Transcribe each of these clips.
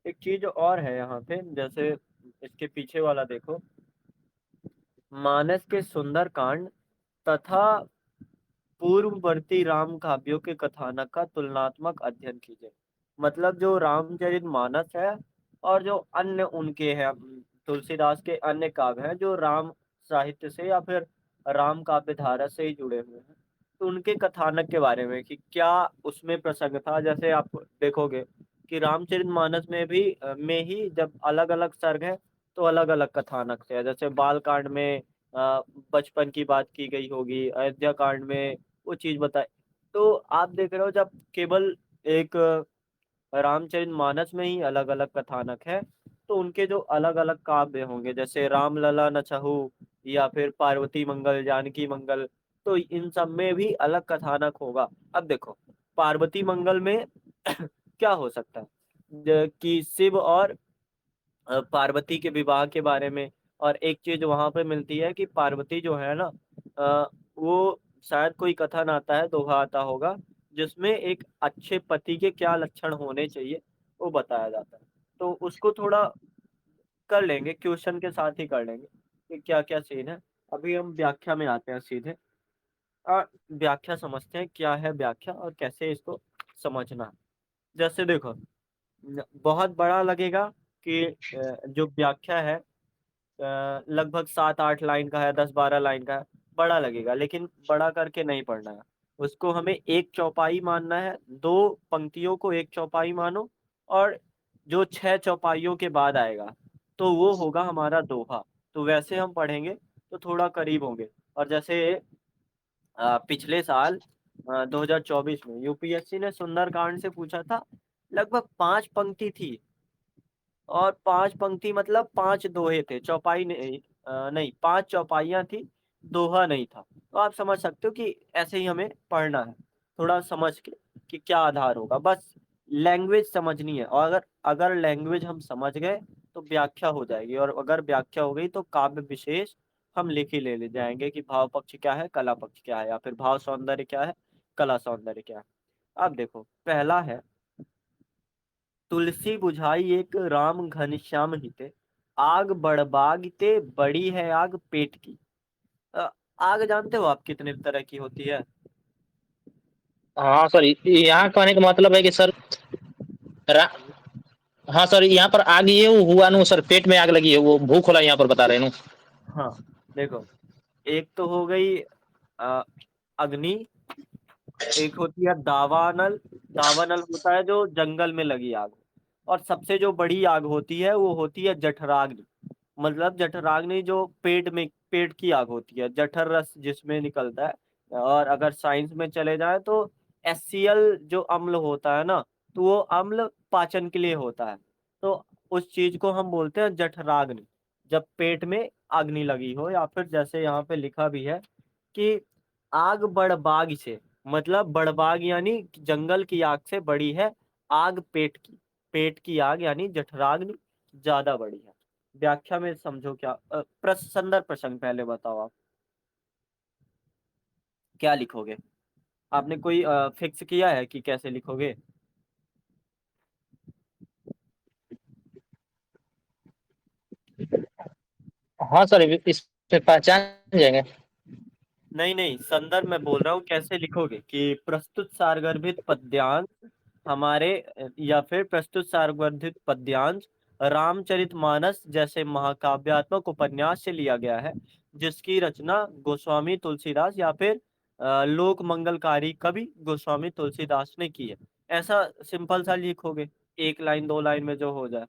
एक चीज और है यहाँ पे, जैसे इसके पीछे वाला देखो, मानस के सुंदर कांड तथा पूर्ववर्ती राम काव्यों के कथानक का तुलनात्मक अध्ययन कीजिए। मतलब जो रामचरित मानस है और जो अन्य उनके हैं, तुलसीदास के अन्य काव्य हैं जो राम साहित्य से या फिर राम काव्य धारा से ही जुड़े हुए हैं, तो उनके कथानक के बारे में कि क्या उसमें प्रसंग था। जैसे आप देखोगे कि रामचरितमानस में भी में ही जब अलग अलग सर्ग है तो अलग अलग कथानक थे। जैसे बाल कांड में अ, बचपन की बात की गई होगी, अयोध्या कांड में वो चीज बताए। तो आप देख रहे हो जब केवल एक रामचरितमानस में ही अलग अलग कथानक है, तो उनके जो अलग अलग काव्य होंगे जैसे राम लला न चाहू या फिर पार्वती मंगल जानकी मंगल, तो इन सब में भी अलग कथानक होगा। अब देखो पार्वती मंगल में क्या हो सकता है, कि शिव और पार्वती के विवाह के बारे में। और एक चीज वहां पे मिलती है कि पार्वती जो है ना, वो शायद कोई कथन आता है, दोहा आता होगा, जिसमें एक अच्छे पति के क्या लक्षण होने चाहिए वो बताया जाता है। तो उसको थोड़ा कर लेंगे, क्वेश्चन के साथ ही कर लेंगे कि क्या क्या सीन है। अभी हम व्याख्या में आते हैं सीधे। व्याख्या समझते हैं, क्या है व्याख्या और कैसे इसको समझना है। जैसे देखो, बहुत बड़ा लगेगा कि जो व्याख्या है लगभग 7-8 लाइन का है, 10-12 लाइन का है, बड़ा लगेगा, लेकिन बड़ा करके नहीं पढ़ना है। उसको हमें एक चौपाई मानना है, दो पंक्तियों को एक चौपाई मानो, और जो 6 चौपाइयों के बाद आएगा तो वो होगा हमारा दोहा। तो वैसे हम पढ़ेंगे तो थोड़ा करीब होंगे। और जैसे पिछले साल 2024 में यूपीएससी ने सुंदरकांड से पूछा था, लगभग 5 पंक्ति थी, और 5 पंक्ति मतलब 5 दोहे थे, चौपाई नहीं, नहीं 5 चौपाइयाँ थी, दोहा नहीं था। तो आप समझ सकते हो कि ऐसे ही हमें पढ़ना है, थोड़ा समझ के कि क्या आधार होगा। बस लैंग्वेज समझनी है, और अगर अगर लैंग्वेज हम समझ गए तो व्याख्या हो जाएगी, और अगर व्याख्या हो गई तो काव्य विशेष हम लिख ही ले जाएंगे कि भाव पक्ष क्या है, कला पक्ष क्या है, या फिर भाव सौंदर्य क्या है, कला सौंदर्य क्या है। अब देखो पहला है, तुलसी बुझाई एक राम घनश्याम हिते, आग बड़बागते बड़ी है आग पेट की। अ, आग जानते हो आप कितने तरह की होती है? हाँ सर, यहाँ कहने का मतलब है कि सर रा, हाँ सर, यहाँ पर आग ये हुआ नु सर, पेट में आग लगी है, वो भूख होला यहाँ पर बता रहे नु। हाँ देखो, एक तो हो गई अ, अग्नि, एक होती है दावानल। दावानल होता है जो जंगल में लगी आग। और सबसे जो बड़ी आग होती है वो होती है जठराग्नि। मतलब जठराग्नि जो पेट में, पेट की आग होती है, जठर रस जिसमें निकलता है। और अगर साइंस में चले जाए तो HCl जो अम्ल होता है ना, तो वो अम्ल पाचन के लिए होता है। तो उस चीज को हम बोलते हैं जठराग्नि, जब पेट में अग्नि लगी हो। या फिर जैसे यहाँ पे लिखा भी है कि आग बड़बाग से, मतलब बड़बाग यानी जंगल की आग से बड़ी है आग पेट की। पेट की आग यानी जठराग्नि ज्यादा बड़ी है। व्याख्या में समझो क्या, संदर्भ प्रसंग पहले बताओ आप क्या लिखोगे। आपने कोई फिक्स किया है कि कैसे लिखोगे? हाँ सर, इस पे पहचान जाएंगे। नहीं नहीं, संदर्भ में बोल रहा हूँ कैसे लिखोगे, कि प्रस्तुत सारगर्भित पद्यांश हमारे, या फिर प्रस्तुत सारगर्भित पद्यांश रामचरितमानस जैसे महाकाव्यात्मक उपन्यास से लिया गया है, जिसकी रचना गोस्वामी तुलसीदास या फिर लोक मंगलकारी कवि गोस्वामी तुलसीदास ने की है। ऐसा सिंपल सा लिखोगे, 1 लाइन 2 लाइन में जो हो जाए।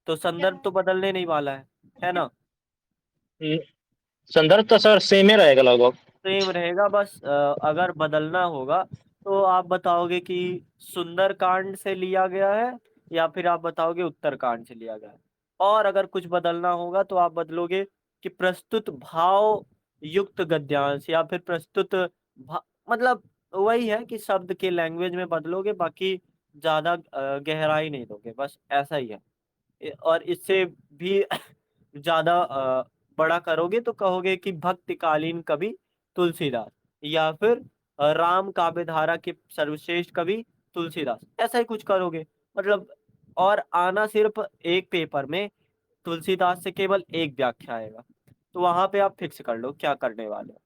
तो संदर्भ तो बदलने नहीं वाला है ना? संदर्भ तो सर सेम ही रहेगा लगभग। सेम रहेगा, बस अगर बदलना होगा तो आप बताओगे कि सुंदरकांड से लिया गया है, या फिर आप बताओगे उत्तरकांड से लिया गया है। और अगर कुछ बदलना होगा तो आप बदलोगे कि प्रस्तुत भाव युक्त गद्यांश, या फिर प्रस्तुत मतलब वही है कि शब्द के लैंग्वेज में बदलोगे, बाकी ज्यादा गहराई नहीं दोगे, बस ऐसा ही है। और इससे भी ज्यादा बड़ा करोगे तो कहोगे कि भक्तिकालीन कवि तुलसीदास, या फिर राम काव्य धारा के सर्वश्रेष्ठ कवि तुलसीदास, ऐसा ही कुछ करोगे। मतलब और आना सिर्फ एक पेपर में तुलसीदास से केवल एक व्याख्या आएगा। तो वहां पे आप फिक्स कर लो क्या करने वाले हो,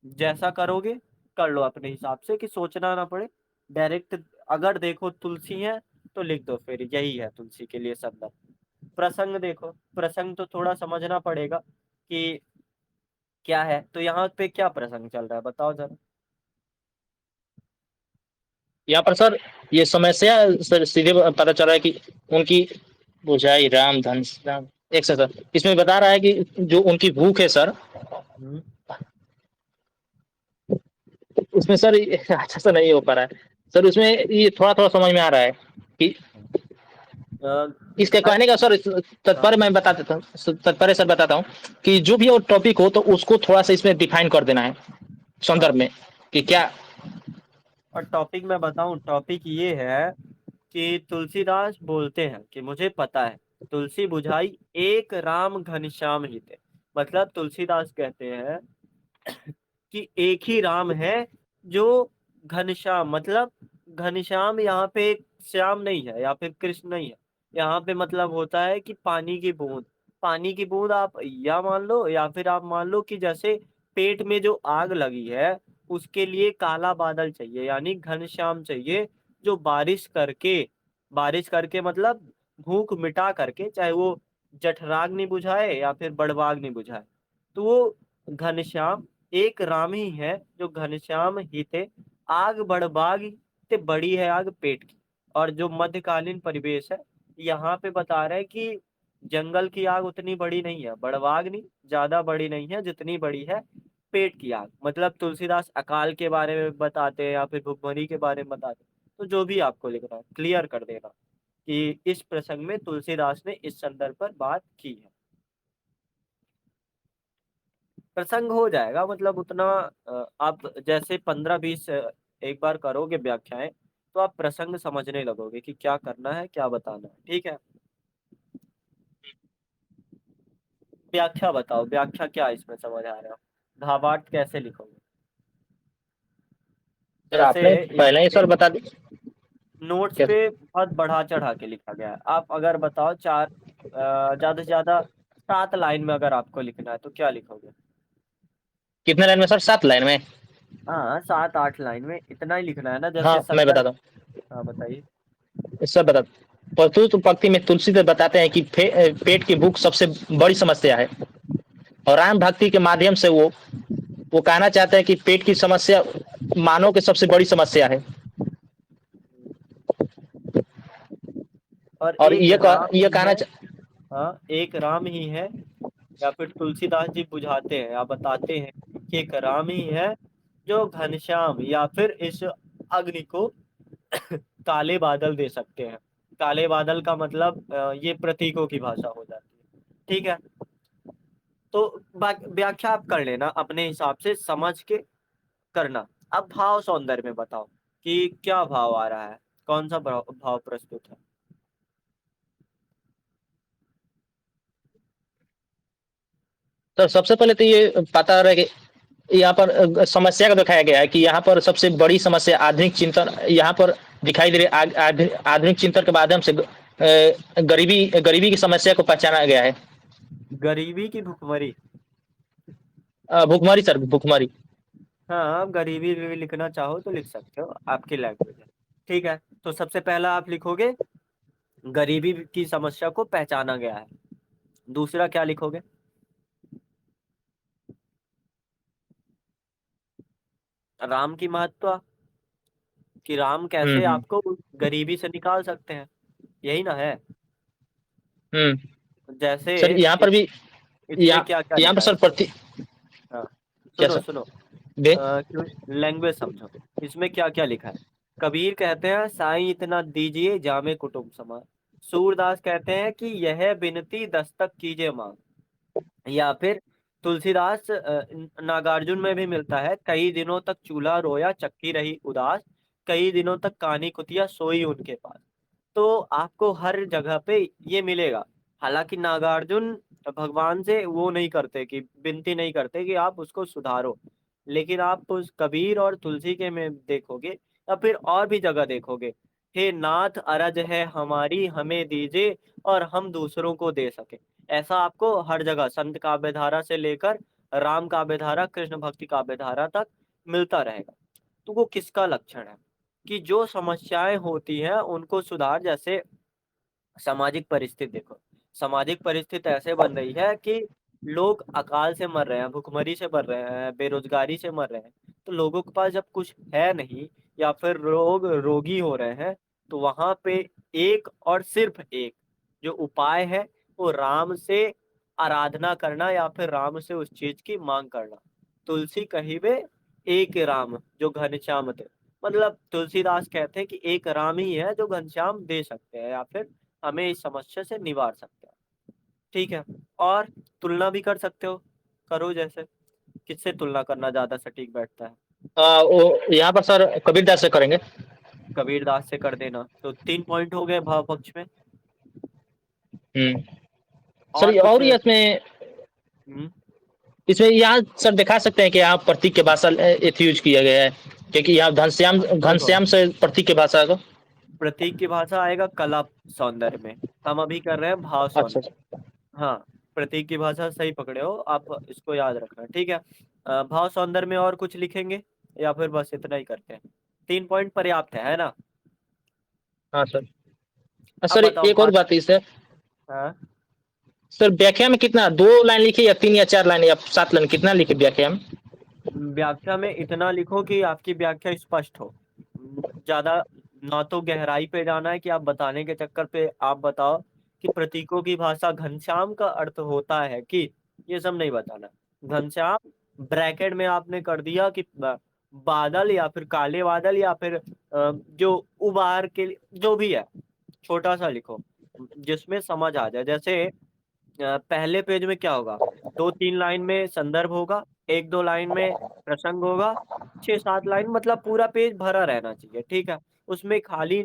जैसा करोगे कर लो अपने हिसाब से, कि सोचना ना पड़े डायरेक्ट। अगर देखो तुलसी है तो लिख दो, फिर यही है तुलसी के लिए संदर्भ। प्रसंग देखो, प्रसंग तो थोड़ा समझना पड़ेगा कि क्या है। तो यहाँ पे क्या प्रसंग चल रहा है बताओ जरा। यहाँ पर सर ये समस्या सर सीधे पता चल रहा है कि उनकी बुझाई राम धन राम। एक से सर इसमें बता रहा है कि जो उनकी भूख है सर, हम्म। उसमें सर अच्छा सा नहीं हो पा रहा है सर। उसमें ये थोड़ा थोड़ा समझ में आ रहा है कि इसके कहने का सर हाँ, तत्पर मैं बता देता हूँ, तत्पर सर बताता हूँ कि जो भी वो टॉपिक हो तो उसको थोड़ा सा इसमें डिफाइन कर देना है हाँ। संदर्भ में कि क्या। और टॉपिक मैं बताऊं, टॉपिक ये है कि तुलसीदास बोलते हैं कि मुझे पता है तुलसी बुझाई एक राम घनश्याम ही थे। मतलब तुलसीदास कहते हैं कि एक ही राम है जो घनश्याम, मतलब घनश्याम यहाँ पे एक श्याम नहीं है या फिर कृष्ण नहीं है। यहाँ पे मतलब होता है कि पानी की बूंद। पानी की बूंद आप या मान लो या फिर आप मान लो कि जैसे पेट में जो आग लगी है उसके लिए काला बादल चाहिए, यानी घनश्याम चाहिए, जो बारिश करके मतलब भूख मिटा करके, चाहे वो जठराग्नि बुझाए या फिर बड़वाग्नि बुझाए। तो वो घनश्याम एक राम ही है जो घनश्याम ही थे। आग बड़बाग ते बड़ी है आग पेट की। और जो मध्यकालीन परिवेश है यहाँ पे बता रहे हैं कि जंगल की आग उतनी बड़ी नहीं है, बड़वाग्नि ज्यादा बड़ी नहीं है जितनी बड़ी है पेट की आग। मतलब तुलसीदास अकाल के बारे में बताते हैं या फिर भुखमरी के बारे में बताते हैं। तो जो भी आपको लिखना है क्लियर कर देना कि इस प्रसंग में तुलसीदास ने इस संदर्भ पर बात की है। प्रसंग हो जाएगा, मतलब उतना आप जैसे 15-20 एक बार करोगे व्याख्याएं तो आप प्रसंग समझने लगोगे कि क्या करना है क्या बताना है। ठीक है, व्याख्या बताओ, व्याख्या क्या इसमें समझ आ रहा है, भावार्थ कैसे लिखोगे। सर जैसे आपने यहाँ पहले ही पे सर बता दी नोट्स क्या। पे बहुत बढ़ा चढ़ा के लिखा गया है। आप अगर बताओ चार ज्यादा से ज्यादा 7 लाइन में अगर आपको लिखना है तो क्या लिखोगे। कितने लाइन में सर, 7 लाइन में। हाँ, 7-8 लाइन में इतना ही लिखना है ना, जैसे हाँ मैं शंकर। बताता हाँ बताइए। हूँ सर बता। प्रस्तुत पंक्ति में तुलसीदास बताते हैं कि पेट की भूख सबसे बड़ी समस्या है, और राम भक्ति के माध्यम से वो कहना चाहते हैं कि पेट की समस्या मानव की सबसे बड़ी समस्या है। और और एक राम ये ही कहना है। हाँ, एक राम ही है, या फिर तुलसीदास जी बुझाते हैं या बताते हैं कि एक राम ही है जो घनश्याम या फिर इस अग्नि को काले बादल दे सकते हैं। काले बादल का मतलब ये प्रतीकों की भाषा हो जाती है। ठीक है, तो व्याख्या आप कर लेना अपने हिसाब से समझ के करना। अब भाव सौंदर्य में बताओ कि क्या भाव आ रहा है, कौन सा भाव भाव प्रस्तुत है। सर सबसे पहले तो ये पता रहे कि यहाँ पर समस्या का दिखाया गया है कि यहाँ पर सबसे बड़ी समस्या आधुनिक चिंतन यहाँ पर दिखाई दे रही आधुनिक चिंतन के माध्यम से गरीबी गरीबी की समस्या को पहचाना गया है। गरीबी की भुखमरी। भुखमरी सर, भुखमरी। हाँ, आप गरीबी भी लिखना चाहो तो लिख सकते हो, आपकी लैंग्वेज है। ठीक है, तो सबसे पहला आप लिखोगे गरीबी की समस्या को पहचाना गया है। दूसरा क्या लिखोगे। राम की महत्ता, कि राम कैसे हम्म। आपको गरीबी से निकाल सकते हैं, यही ना है। हम्म। जैसे सर यहाँ पर भी इसमें क्या क्या यहाँ पर लिखा है सर सुनो। हाँ, क्या सुनो सर सुनो, बे क्यों, लैंग्वेज समझो। इसमें क्या क्या लिखा है। कबीर कहते हैं साईं इतना दीजिए जामे कुटुंब समा। सूरदास कहते हैं कि यह बिनती दस्तक कीजिए माँ। या फिर तुलसीदास नागार्जुन में भी मिलता है, कई दिनों तक चूल्हा रोया चक्की रही उदास, कई दिनों तक कानी कुतिया सोई उनके पास। तो आपको हर जगह पे ये मिलेगा। हालांकि नागार्जुन भगवान से वो नहीं करते कि विनती नहीं करते कि आप उसको सुधारो, लेकिन आप उस कबीर और तुलसी के में देखोगे या फिर और भी जगह देखोगे हे नाथ अरज है हमारी हमें दीजिए और हम दूसरों को दे सके। ऐसा आपको हर जगह संत काव्य धारा से लेकर राम काव्य धारा, कृष्ण भक्ति काव्य धारा तक मिलता रहेगा। तो वो किसका लक्षण है कि जो समस्याएं होती हैं उनको सुधार। जैसे सामाजिक परिस्थिति देखो, सामाजिक परिस्थिति ऐसे बन रही है कि लोग अकाल से मर रहे हैं, भुखमरी से मर रहे हैं, बेरोजगारी से मर रहे हैं। तो लोगों के पास जब कुछ है नहीं या फिर रोगी हो रहे हैं, तो वहां पे एक और सिर्फ एक जो उपाय है वो राम से आराधना करना या फिर राम से उस चीज की मांग करना। तुलसी कहिबे एक राम जो घनश्याम थे। मतलब तुलसीदास कहते हैं कि एक राम ही है जो घनश्याम दे सकते हैं या फिर हमें इस समस्या से निवार सकते हैं। ठीक है। और तुलना भी कर सकते हो, करो जैसे, किससे तुलना करना ज्यादा सटीक बैठता है? यहाँ पर सर कबीरदास से करेंगे। कबीरदास से कर देना। तो 3 पॉइंट हो गए भाव पक्ष में। हम्म। और सर कुछ? और ये इसमें हम्म, इसमें यहाँ सर दिखा सकते हैं कि यहाँ प्रतीक के भाषा यूज किया गया है, क्योंकि यहाँ घनश्याम देखो, घनश्याम से प्रतीक के भाषा को। प्रतीक की भाषा आएगा कला सौंदर्य में। हम अभी कर रहे हैं भाव अच्छा सौंदर्य। अच्छा। हाँ, प्रतीक की भाषा सही पकड़े हो आप, इसको याद रखना। ठीक है। भाव सौंदर्य में और कुछ लिखेंगे या फिर बस इतना ही करते हैं? 3 पॉइंट पर्याप्त है ना? हाँ सर। अब सर बताओ एक और बात है सर। हाँ, सर व्याख्या में कितना, 2 लाइन लिखी या 3 या 4 लाइन या 7 लाइन, कितना लिखे व्याख्या में? व्याख्या में इतना लिखो कि आपकी व्याख्या स्पष्ट हो। ज्यादा ना तो गहराई पे जाना है कि आप बताने के चक्कर पे आप बताओ कि प्रतीकों की भाषा घनश्याम का अर्थ होता है कि, ये सब नहीं बताना। घनश्याम ब्रैकेट में आपने कर दिया कि बादल या फिर काले बादल या फिर जो उबार के लिए जो भी है, छोटा सा लिखो जिसमें समझ आ जाए। जैसे पहले पेज में क्या होगा, 2-3 लाइन में संदर्भ होगा, 1-2 लाइन में प्रसंग होगा, 6-7 लाइन, मतलब पूरा पेज भरा रहना चाहिए। ठीक है। उसमें खाली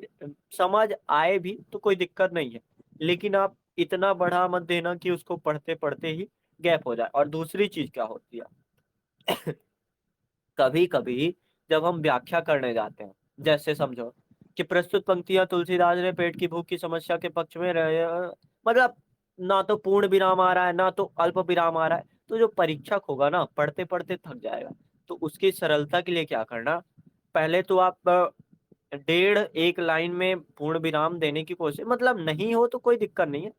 समझ आए भी तो कोई दिक्कत नहीं है, लेकिन आप इतना बढ़ा मत देना कि उसको पढ़ते पढ़ते ही गैप हो जाए। और दूसरी चीज क्या होती है, कभी कभी जब हम व्याख्या करने जाते हैं, जैसे समझो कि प्रस्तुत पंक्तियां तुलसीदास ने पेट की भूख की समस्या के पक्ष में रहे, मतलब ना तो पूर्ण विराम आ रहा है ना तो अल्प विराम आ रहा है, तो जो परीक्षक होगा ना पढ़ते पढ़ते थक जाएगा। तो उसकी सरलता के लिए क्या करना, पहले तो आप 1.5-1 लाइन में पूर्ण विराम देने की कोशिश, मतलब नहीं हो तो कोई दिक्कत नहीं है,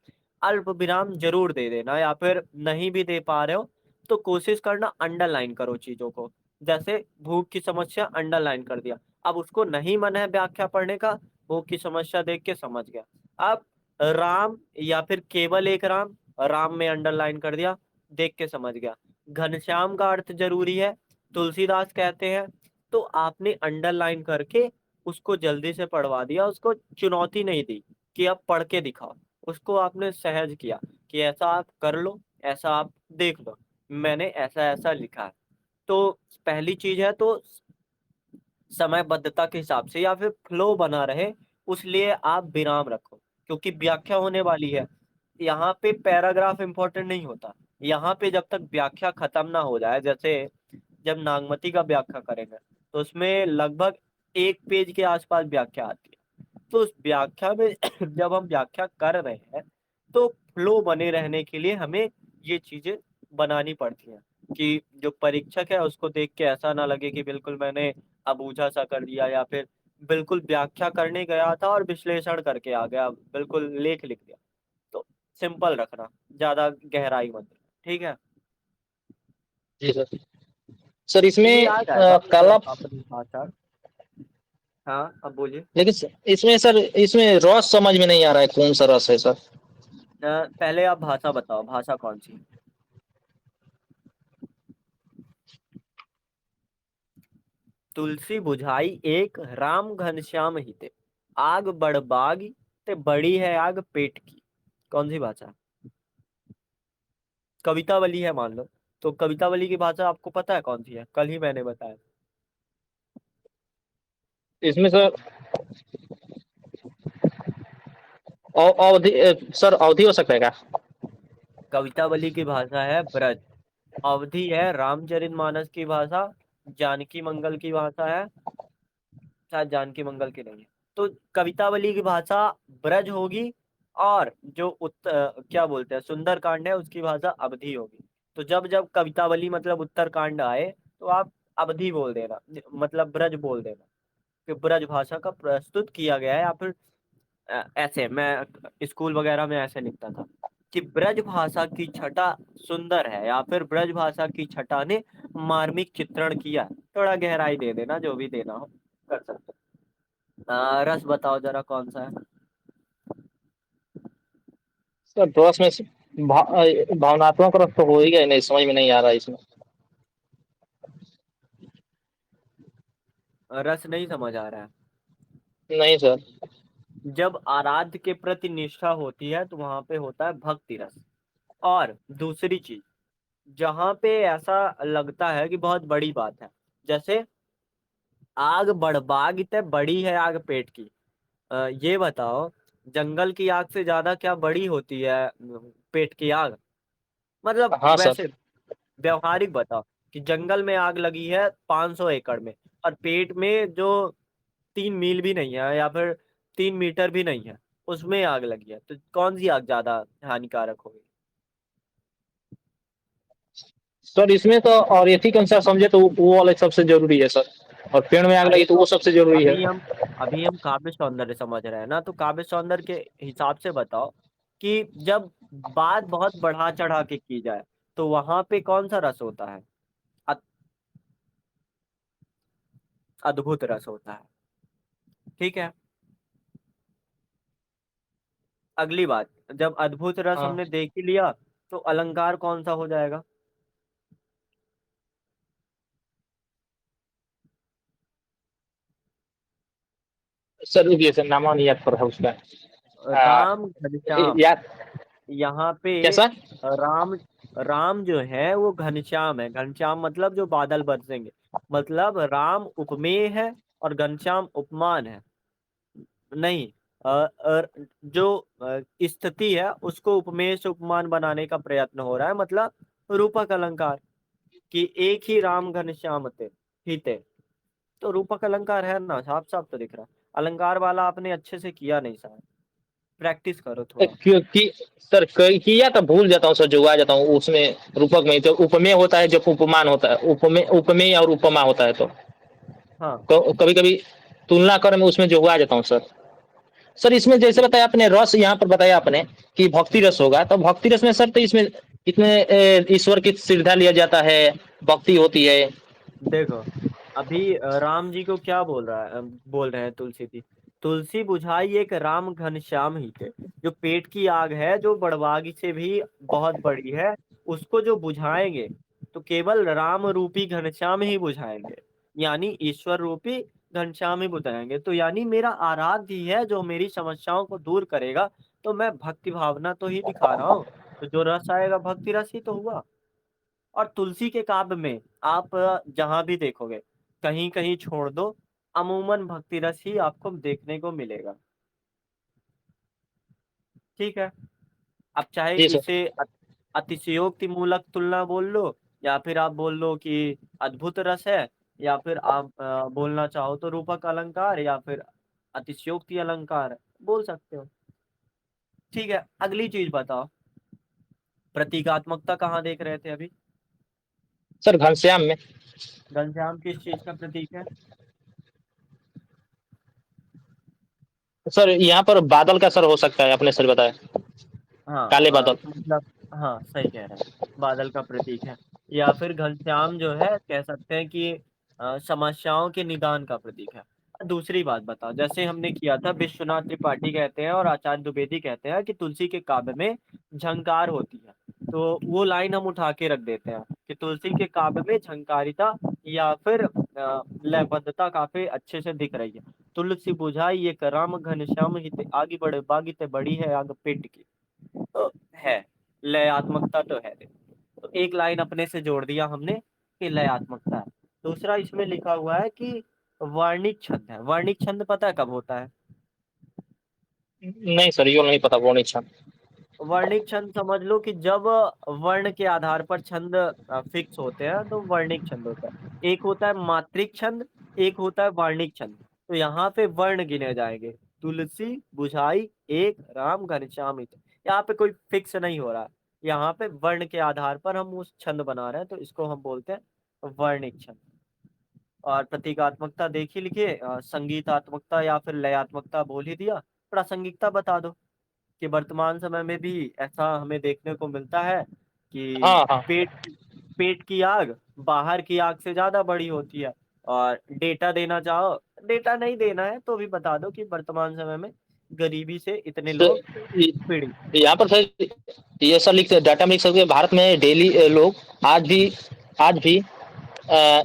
अल्प विराम जरूर दे देना। या फिर नहीं भी दे पा रहे हो तो कोशिश करना अंडरलाइन करो चीजों को। जैसे भूख की समस्या अंडरलाइन कर दिया, अब उसको नहीं मन है व्याख्या पढ़ने का, भूख की समस्या देख के समझ गया। अब राम या फिर केवल एक राम, राम में अंडरलाइन कर दिया, देख के समझ गया। घनश्याम का अर्थ जरूरी है, तुलसीदास कहते हैं, तो आपने अंडरलाइन करके उसको जल्दी से पढ़वा दिया, उसको चुनौती नहीं दी कि आप पढ़ के दिखाओ। उसको आपने सहज किया कि ऐसा आप कर लो, ऐसा आप देख लो, मैंने ऐसा ऐसा लिखा है। तो पहली चीज है तो समयबद्धता के हिसाब से या फिर फ्लो बना रहे, उसलिए आप विराम रखो, क्योंकि व्याख्या होने वाली है। यहाँ पे पैराग्राफ इंपॉर्टेंट नहीं होता, यहाँ पे जब तक व्याख्या खत्म ना हो जाए। जैसे जब नागमती का व्याख्या करेंगे तो उसमें लगभग 1 पेज के आसपास व्याख्या आती है। तो उस व्याख्या में जब हम व्याख्या कर रहे हैं तो फ्लो बने रहने के लिए हमें ये चीजें बनानी पड़ती हैं कि जो परीक्षक है उसको देख के ऐसा ना लगे कि बिल्कुल मैंने अबूझा सा कर दिया, या फिर बिल्कुल व्याख्या करने गया था और विश्लेषण करके आ गया, बिल्कुल लेख लिख दिया। तो सिंपल रखना, ज्यादा गहराई मत देना। ठीक है। जी सर। सर तो ये इसमें आ जाएगा काला, मतलब अपनी भाषा। हाँ, अब बोलिए। लेकिन इसमें सर इसमें रस समझ में नहीं आ रहा है, कौन सा रस है सर? पहले आप भाषा बताओ, भाषा कौन सी है? तुलसी बुझाई एक राम घनश्याम हिते, आग बड़बाग ते बड़ी है आग पेट की। कौन सी भाषा? कवितावली है मान लो। तो कवितावली की भाषा आपको पता है कौन सी है? कल ही मैंने बताया। इसमें सर अवधि, सर अवधि हो सकता है क्या? कवितावली की भाषा है ब्रज। अवधि है रामचरितमानस की भाषा, जानकी मंगल की भाषा है, शायद जानकी मंगल की नहीं है। तो कवितावली की भाषा ब्रज होगी, और जो क्या बोलते हैं सुंदरकांड है उसकी भाषा अवधी होगी। तो जब जब कवितावली मतलब उत्तरकांड आए तो आप अवधी बोल देना, मतलब ब्रज बोल देना, कि ब्रज भाषा का प्रस्तुत किया गया है। या फिर ऐसे मैं स्कूल वगैरह में ऐसे लिखता था कि ब्रज भाषा की छटा सुंदर है, या फिर ब्रज भाषा की छटा ने मार्मिक चित्रण किया है। थोड़ा गहराई दे देना, जो भी देना हो कर सकते हो। रस बताओ जरा कौन सा है। सर रस में भावनात्मक रस तो हो ही गया, नहीं समझ में नहीं आ रहा इसमें। रस नहीं समझ आ रहा है। नहीं सर। जब आराध्य के प्रति निष्ठा होती है तो वहां पे होता है भक्ति रस। और दूसरी चीज, जहां पे ऐसा लगता है कि बहुत बड़ी बात है, जैसे आग बढ़ ते बड़ी है आग पेट की। ये बताओ, जंगल की आग से ज्यादा क्या बड़ी होती है पेट की आग? मतलब हाँ सर। वैसे व्यवहारिक बताओ कि जंगल में आग लगी है 500 एकड़ में, और पेट में जो 3 मील भी नहीं है, या फिर 3 मीटर भी नहीं है, उसमें आग लगी है, तो कौन सी आग ज्यादा हानिकारक होगी? सर इसमें तो और एथिक अनुसार समझे तो वो वाला सबसे जरूरी है सर, और पेड़ में आग अरे लगी तो तो वो सबसे जरूरी है। अभी हम अभी हम काव्य सौंदर्य समझ रहे हैं ना, तो काव्य सौंदर्य के हिसाब से बताओ कि जब बात बहुत बढ़ा चढ़ा के की जाए तो वहां पे कौन सा रस होता है? अ- अद्भुत रस होता है। ठीक है। अगली बात, जब अद्भुत रस हाँ हमने देख ही लिया, तो अलंकार कौन सा हो जाएगा? सर रुकिए सर, नाम नहीं याद पड़ रहा उसका। आ, राम घनश्याम। याद। यहाँ पे कैसा? राम राम जो है वो घनश्याम है। घनश्याम मतलब जो बादल बरसेंगे, मतलब राम उपमेय है और घनश्याम उपमान है। नहीं, जो स्थिति है उसको उपमेय से उपमान बनाने का प्रयत्न हो रहा है, मतलब रूपक अलंकार, कि एक ही राम घनश्याम थे ही थे। तो रूपक अलंकार है ना, साफ साफ तो दिख रहा है। अलंकार वाला आपने अच्छे से किया नहीं शायद, प्रैक्टिस करो थोड़ा। क्योंकि सर किया तो भूल जाता हूँ सर, जुगा जाता हूँ उसमें। रूपक में तो उपमेय होता है, जब उपमान होता है, उपमेय और उपमा होता है, तो हाँ कभी कभी तुलना कर में उसमें जुगा जाता हूँ सर। सर इसमें जैसे बताया आपने रस, यहाँ पर बताया आपने कि भक्ति रस होगा, तो भक्ति रस में सर तो इसमें ईश्वर की श्रद्धा लिया जाता है, भक्ति होती है। देखो, अभी राम जी को क्या बोल रहा है, बोल रहे हैं तुलसी जी। तुलसी बुझाई एक राम घनश्याम ही थे। जो पेट की आग है जो बड़वागी से भी बहुत बड़ी है, उसको जो बुझाएंगे तो केवल राम रूपी घनश्याम ही बुझाएंगे, यानी ईश्वर रूपी घनश्याम ही बुझाएंगे। तो यानी मेरा आराध्य ही है जो मेरी समस्याओं को दूर करेगा। तो मैं भक्ति भावना तो ही दिखा रहा हूँ, तो जो रस आएगा भक्ति रस ही तो हुआ। और तुलसी के काव्य में आप जहां भी देखोगे, कहीं कहीं छोड़ दो, अमूमन भक्ति रस ही आपको देखने को मिलेगा। ठीक है। अब चाहे जी सर। इसे अतिशयोक्ति मूलक तुलना बोल लो, या फिर आप बोल लो कि अद्भुत रस है, या फिर आप बोलना चाहो तो रूपक अलंकार, या फिर अतिशयोक्ति अलंकार बोल सकते हो। ठीक है, अगली चीज बताओ, प्रतीकात्मकता कहाँ देख रहे थे अभी? सर घनश्याम में। घनश्याम किस चीज का प्रतीक है? सर यहाँ पर बादल का सर हो सकता है, आपने सर बताया, काले हाँ बादल। मतलब हाँ सही कह रहे हैं, बादल का प्रतीक है। या फिर घनश्याम जो है कह सकते हैं कि समस्याओं के निदान का प्रतीक है। दूसरी बात बताओ, जैसे हमने किया था, विश्वनाथ त्रिपाठी कहते हैं और आचार्य द्विवेदी कहते हैं कि तुलसी के काव्य में झंकार होती है। तो वो लाइन हम उठा के रख देते हैं कि तुलसी के काव्य में झंकारिता या फिर लयबद्धता काफी अच्छे से दिख रही है। तुलसी बुझाई एक राम घनश्याम हित आगे बढ़े बागी ते बड़ी है आग पेट की। तो है, लयात्मकता तो है। तो एक लाइन अपने से जोड़ दिया हमने कि लयात्मकता है। दूसरा इसमें लिखा हुआ है कि वर्णिक छंद है। वर्णिक छंद पता है कब होता है? नहीं सर, यो नहीं पता, वो नहीं छा। वर्णिक छंद समझ लो कि जब वर्ण के आधार पर छंद फिक्स होते हैं तो वर्णिक छंद होता है। एक होता है मात्रिक छंद, एक होता है वर्णिक छंद। तो यहाँ पे वर्ण गिने जाएंगे, तुलसी बुझाई एक राम घनश्यामित। यहाँ पे कोई फिक्स नहीं हो रहा, यहाँ पे वर्ण के आधार पर हम उस छंद बना रहे हैं, तो इसको हम बोलते हैं वर्णिक छंद। और प्रतीकात्मकता देख ही लिखिए, संगीतात्मकता या फिर लयात्मकता बोल ही दिया, प्रासंगिकता बता दो कि वर्तमान समय में भी ऐसा हमें देखने को मिलता है कि हाँ हाँ। पेट पेट की आग बाहर की आग से ज्यादा बड़ी होती है। और डेटा देना चाहो, डेटा नहीं देना है तो भी बता दो कि वर्तमान समय में गरीबी से इतने लोग पीड़ित। यहाँ पर सर ये सर लिख डाटा में लिख सकते हैं, भारत में डेली लोग आज भी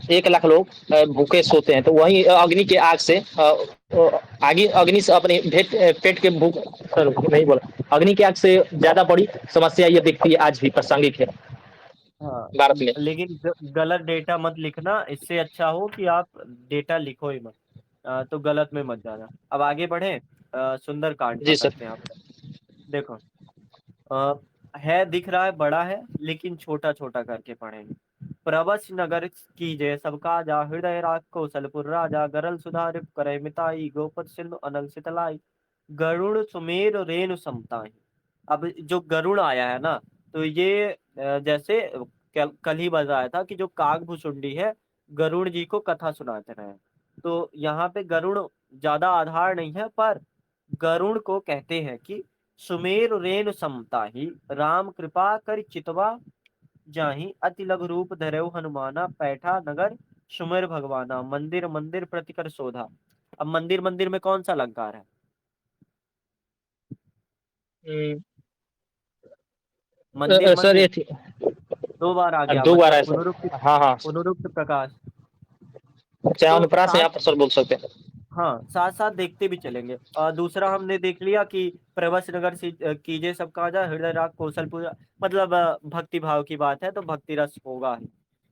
1 लाख लोग भूखे सोते हैं। तो वही अग्नि के आग से आगे अग्नि से अपने पेट के भूख, सर नहीं बोला, अग्नि की आग से ज्यादा बड़ी समस्या ये दिखती है, आज भी प्रासंगिक है हाँ, भारत में। लेकिन गलत डेटा मत लिखना, इससे अच्छा हो कि आप डेटा लिखो ही मत। तो गलत में मत जाना। अब आगे बढ़े, सुंदर कांड जी सर। पकड़ते हैं आप। देखो, अ, है दिख रहा है बड़ा है, लेकिन छोटा छोटा करके पढ़ेंगे। प्रवस नगर की जय सबका जा, हृदय राग कौशलपुर राजा, गरल सुधा रिप करे मिताई, गोपद सिंधु अनल सितलाई, गरुड़ सुमेर रेणु समताई। अब जो गरुड़ आया है ना, तो ये जैसे कल ही बताया था कि जो कागभूषुंडी है, गरुड़ जी को कथा सुनाते रहे। तो यहाँ पे गरुड़ ज्यादा आधार नहीं है, पर गरुड़ को कहते हैं कि सुमेर रेणु समताहि, राम कृपा कर चितवा जाहि, अति लघु रूप धरऊ हनुमाना, पैठा नगर सुमेर भगवाना, मंदिर मंदिर प्रतिकर शोधा। अब मंदिर मंदिर में कौन सा अलंकार है? मंदिर सर मंदिर ये थी, दो बार आ गया, 2 बार मतलब है सर। पुनरुक्त, हाँ हाँ। पुनरुक्त प्रकाश। चाहे तो अनुप्रास साथ, यहाँ पर सर बोल सकते हैं। हाँ साथ साथ देखते भी चलेंगे। और दूसरा हमने देख लिया कि प्रवस नगर से कीजिए सब काजा, हृदय राग कौशल पूजा, मतलब भक्ति भाव की बात है तो भक्ति रस होगा ही।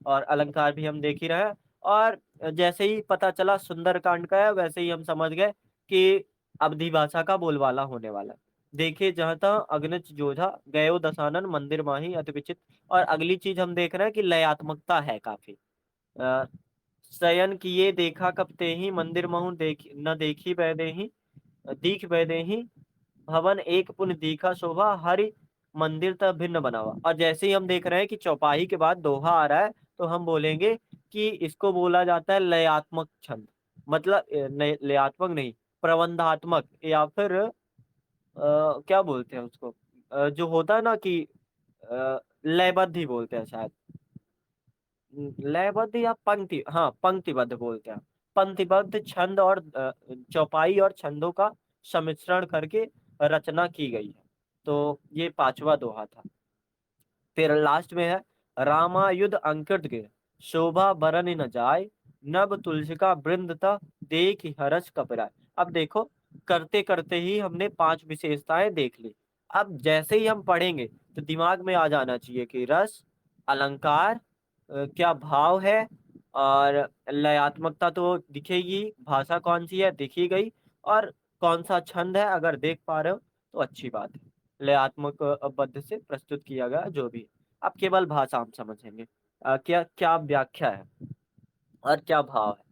और अलंकार भी हम देख ही रहे हैं। और जैसे ही पता चला सुंदर कांड का है, वैसे ही हम समझ गए कि अवधि भाषा का बोलबाला होने वाला है। देखिए, जहाँ तहाँ अग्निच जोधा गयो दशानन, मंदिर माही अति विचित। और अगली चीज हम देख रहे हैं कि लयात्मकता है काफी। शयन किए देखा कब ते ही, मंदिर महु देख न देखी बैदे ही, दीख बैदे ही, भवन एक पुन दीखा शोभा, हरि मंदिर तब भिन्न बनावा। और जैसे ही हम देख रहे हैं कि चौपाई के बाद दोहा आ रहा है, तो हम बोलेंगे कि इसको बोला जाता है लयात्मक छंद। मतलब लयात्मक नहीं, प्रबंधात्मक, या फिर क्या बोलते हैं उसको, जो होता है ना कि लयबद्ध ही बोलते हैं शायद। लयबद्ध या पंक्ति, हाँ पंक्तिबद्ध बोलते हैं। पंक्तिबद्ध छंद और चौपाई और छंदों का सम्मिश्रण करके रचना की गई है। तो ये पांचवा दोहा था। फिर लास्ट में है, रामायुध अंकित गिर, शोभा बरन न जाय, नभ तुलसिका वृंद ता, देख हरस कपराय। अब देखो, करते करते ही हमने 5 विशेषताएं देख ली। अब जैसे ही हम पढ़ेंगे तो दिमाग में आ जाना चाहिए कि रस, अलंकार, क्या भाव है, और लयात्मकता तो दिखेगी, भाषा कौन सी है दिखी गई, और कौन सा छंद है अगर देख पा रहे हो तो अच्छी बात है। लयात्मक बद्ध से प्रस्तुत किया गया जो भी। अब केवल भाषा हम समझेंगे, क्या क्या व्याख्या है और क्या भाव है।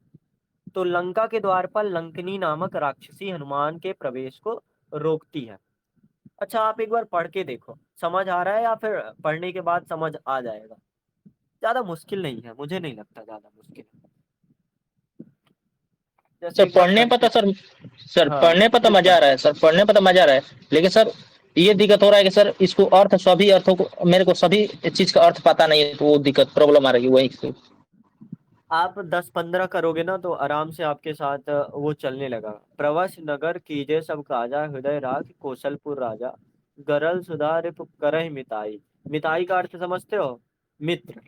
तो लंका के द्वार पर लंकनी नामक राक्षसी हनुमान के प्रवेश को रोकती है। अच्छा, आप एक बार पढ़ के देखो, समझ आ रहा है या फिर पढ़ने के बाद समझ आ जाएगा? ज्यादा मुश्किल नहीं है, मुझे नहीं लगता ज्यादा मुश्किल है। जैसे सर एक बार पढ़ने पर करके, तो सर हाँ पढ़ने पर तो एक मजा बार, आ रहा है सर, पढ़ने पर तो मजा आ रहा है। लेकिन सर ये दिक्कत हो रहा है कि सर इसको अर्थ, सभी अर्थों को मेरे को सभी चीज का अर्थ पता नहीं है, तो वो दिक्कत प्रॉब्लम आ रही है वही से। आप 10-15 करोगे ना तो आराम से आपके साथ वो चलने लगा। प्रवस नगर कीजे सब काजा, हृदय राग कौशलपुर राजा, गरल सुधा रिप करहि मिताई। मिताई का अर्थ समझते हो? मित्र।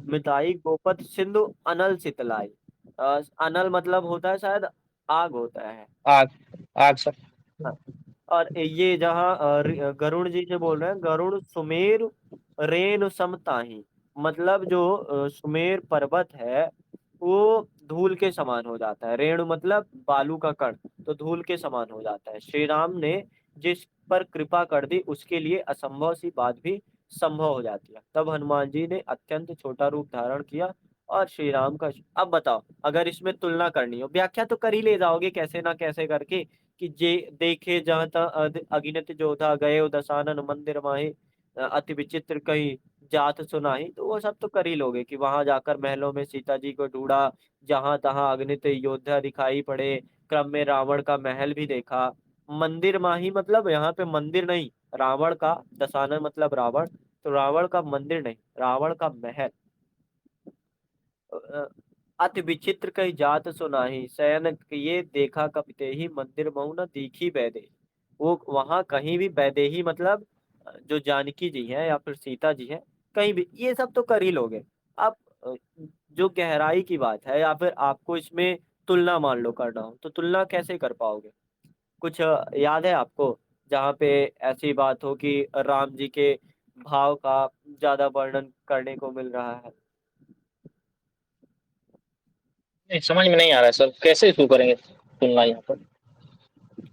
मिताई गोपद सिंधु अनल सितलाई। अनल मतलब होता है शायद आग होता है। आग, आग सर। हाँ। और ये जहाँ गरुड़ जी से बोल रहे हैं, गरुड़ सुमेर रेणु समताही, मतलब जो सुमेर पर्वत है वो धूल के समान हो जाता है। रेणु मतलब बालू का कण, तो धूल के समान हो जाता है। श्री राम ने जिस पर कृपा कर दी उसके लिए असंभव सी बात भी संभव हो जाती है। तब हनुमान जी ने अत्यंत छोटा रूप धारण किया और श्री राम का। अब बताओ, अगर इसमें तुलना करनी हो, व्याख्या तो कर ही ले जाओगे कैसे ना कैसे करके, कि जे देखे जहाँ तहाँ अगिनत जोधा गए दसानन मंदिर माही, अति विचित्र कही जात सुनाही। तो वो सब तो कर ही लोगे कि वहां जाकर महलों में सीता जी को ढूंढा, जहां तहां अगणित योद्धा दिखाई पड़े, क्रम में रावण का महल भी देखा। मंदिर माही मतलब यहाँ पे मंदिर नहीं, रावण का, दशानन मतलब रावण, तो रावण का मंदिर नहीं, रावण का महल। अ, अति विचित्र कई जात सुनाही, शयन ये देखा कपिते ही, मंदिर महु न दीखी वैदेही। वो वहां कहीं भी वैदेही मतलब जो जानकी जी है या फिर सीता जी है, कहीं भी ये सब तो कर ही लोगे। अब जो गहराई की बात है, या फिर आपको इसमें तुलना मान लो करना हो, तो तुलना कैसे कर पाओगे? कुछ याद है आपको जहाँ पे ऐसी बात हो कि राम जी के भाव का ज्यादा वर्णन करने को मिल रहा है? नहीं, समझ में नहीं आ रहा है सर, कैसे शुरू करेंगे तुलना यहाँ पर?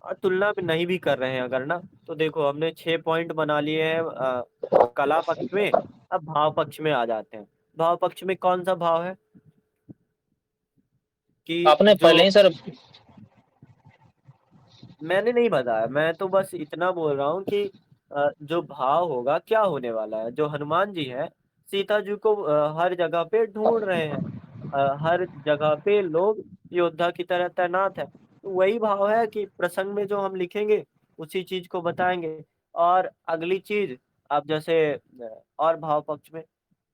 और तुलना भी नहीं भी कर रहे हैं अगर ना, तो देखो हमने 6 पॉइंट बना लिए हैं कला पक्ष में। अब भाव पक्ष में आ जाते हैं। भाव पक्ष में कौन सा भाव है कि आपने जो, पहले ही सर। मैंने नहीं बताया, मैं तो बस इतना बोल रहा हूँ कि जो भाव होगा क्या होने वाला है, जो हनुमान जी है सीता जी को हर जगह पे ढूंढ रहे हैं, हर जगह पे लोग योद्धा की तरह तैनात है, तो वही भाव है कि प्रसंग में जो हम लिखेंगे उसी चीज को बताएंगे। और अगली चीज, अब जैसे और भाव पक्ष में,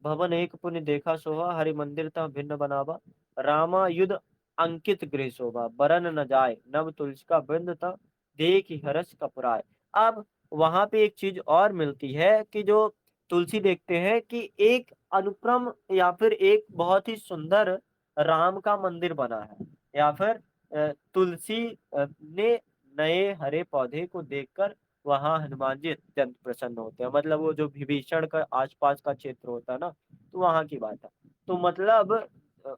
भवन एक पुण्य देखा शोभा, हरि मंदिर तह भिन्न बनावा, रामा युद्ध अंकित गृह शोभा, बरन न जाए नव तुलसी का वृंद तह, देख हरस कपराय। अब वहां पे एक चीज और मिलती है कि जो तुलसी देखते हैं कि एक अनुपम या फिर एक बहुत ही सुंदर राम का मंदिर बना है, या फिर तुलसी ने नए हरे पौधे को देखकर वहां हनुमान जी अत्यंत प्रसन्न होते हैं। मतलब वो जो विभीषण का आसपास का क्षेत्र होता है ना, तो वहां की बात है। तो मतलब अ,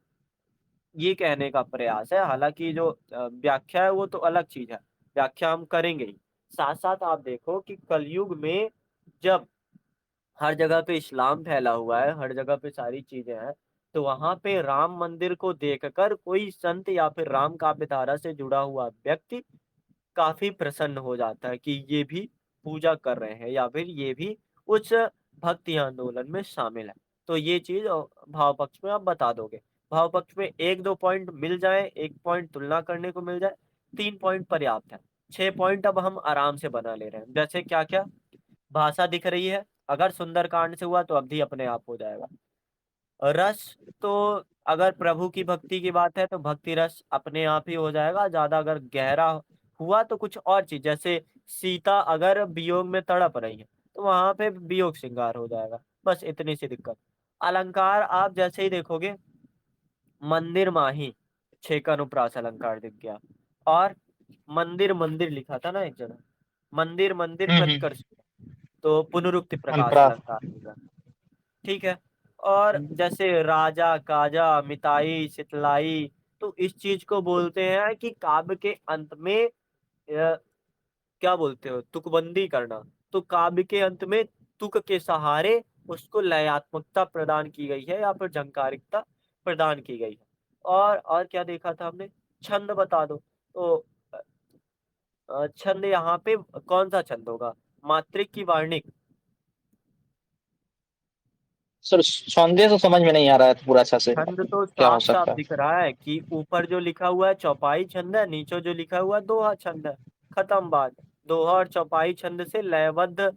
ये कहने का प्रयास है, हालांकि जो व्याख्या है वो तो अलग चीज है, व्याख्या हम करेंगे ही। साथ साथ आप देखो कि कलयुग में जब हर जगह पे इस्लाम फैला हुआ है, हर जगह पे सारी चीजें हैं, तो वहां पे राम मंदिर को देखकर कोई संत या फिर राम काव्य धारा से जुड़ा हुआ व्यक्ति काफी प्रसन्न हो जाता है कि ये भी पूजा कर रहे हैं, या फिर ये भी उस भक्ति आंदोलन में शामिल है। तो ये चीज भाव पक्ष में आप बता दोगे। भाव पक्ष में एक दो पॉइंट मिल जाए, एक पॉइंट तुलना करने को मिल जाए, 3 पॉइंट पर्याप्त है। 6 पॉइंट अब हम आराम से बना ले रहे हैं। जैसे क्या क्या? भाषा दिख रही है, अगर सुंदरकांड से हुआ तो अवधि अपने आप हो जाएगा। रस, तो अगर प्रभु की भक्ति की बात है तो भक्ति रस अपने आप ही हो जाएगा। ज्यादा अगर गहरा हुआ तो कुछ और चीज, जैसे सीता अगर वियोग में तड़प रही है तो वहां पे वियोग श्रृंगार हो जाएगा। बस इतनी सी दिक्कत। अलंकार आप जैसे ही देखोगे, मंदिर माही, 6 का अनुप्रास अलंकार दिख गया। और मंदिर मंदिर लिखा था ना एक जगह, मंदिर मंदिर प्रतिकर्ष, तो पुनरुक्ति प्रकाश अनुप्रास। अलंकार होगा। ठीक है। और जैसे राजा काजा मिताई सितलाई, तो इस चीज को बोलते हैं कि काव्य के अंत में क्या बोलते हो, तुकबंदी करना। तो काव्य के अंत में तुक के सहारे उसको लयात्मकता प्रदान की गई है, या फिर झंकारिकता प्रदान की गई है। और क्या देखा था हमने? छंद बता दो। तो छंद यहाँ पे कौन सा छंद होगा, मात्रिक की वार्णिक? सर संदेश तो समझ में नहीं आ रहा है पूरा अच्छा से, छंद तो क्या हो साफ साफ सकता है? दिख रहा है कि ऊपर जो लिखा हुआ है चौपाई छंद है, नीचे जो लिखा हुआ है दोहा छंद है। खत्म बात। दोहा और चौपाई छंद से लयबद्ध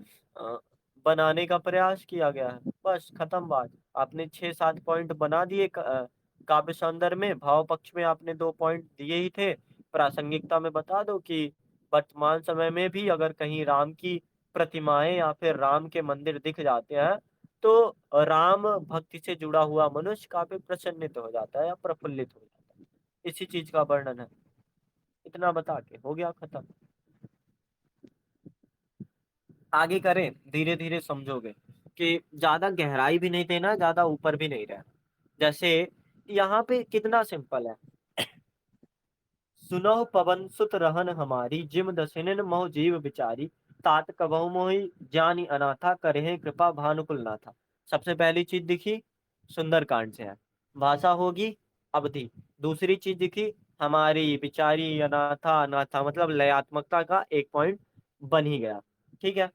बनाने का प्रयास किया गया है, बस खत्म बात। आपने 6 7 पॉइंट बना दिए काव्य सौंदर्य में। भाव पक्ष में आपने 2 पॉइंट दिए ही थे। प्रासंगिकता में बता दो कि वर्तमान समय में भी अगर कहीं राम की प्रतिमाएं या फिर राम के मंदिर दिख जाते हैं, तो राम भक्ति से जुड़ा हुआ मनुष्य काफी प्रसन्नित हो जाता है या प्रफुल्लित हो जाता है। इसी चीज का वर्णन है। इतना बता के हो गया खत्म। आगे करें, धीरे धीरे समझोगे कि ज्यादा गहराई भी नहीं देना, ज्यादा ऊपर भी नहीं रहना। जैसे यहाँ पे कितना सिंपल है। सुनहु पवन सुत रहन हमारी, जिम दसिनन मोह जीव बिचारी, तात कबहु मोहि जानी अनाथा, करें कृपा भानुकुल नाथा। सबसे पहली चीज दिखी, सुंदरकांड से है। भाषा होगी, अवधि। दूसरी चीज दिखी, हमारी बिचारी अनाथा अनाथा, मतलब लयात्मकता का एक पॉइंट बन ही गया। ठीक है।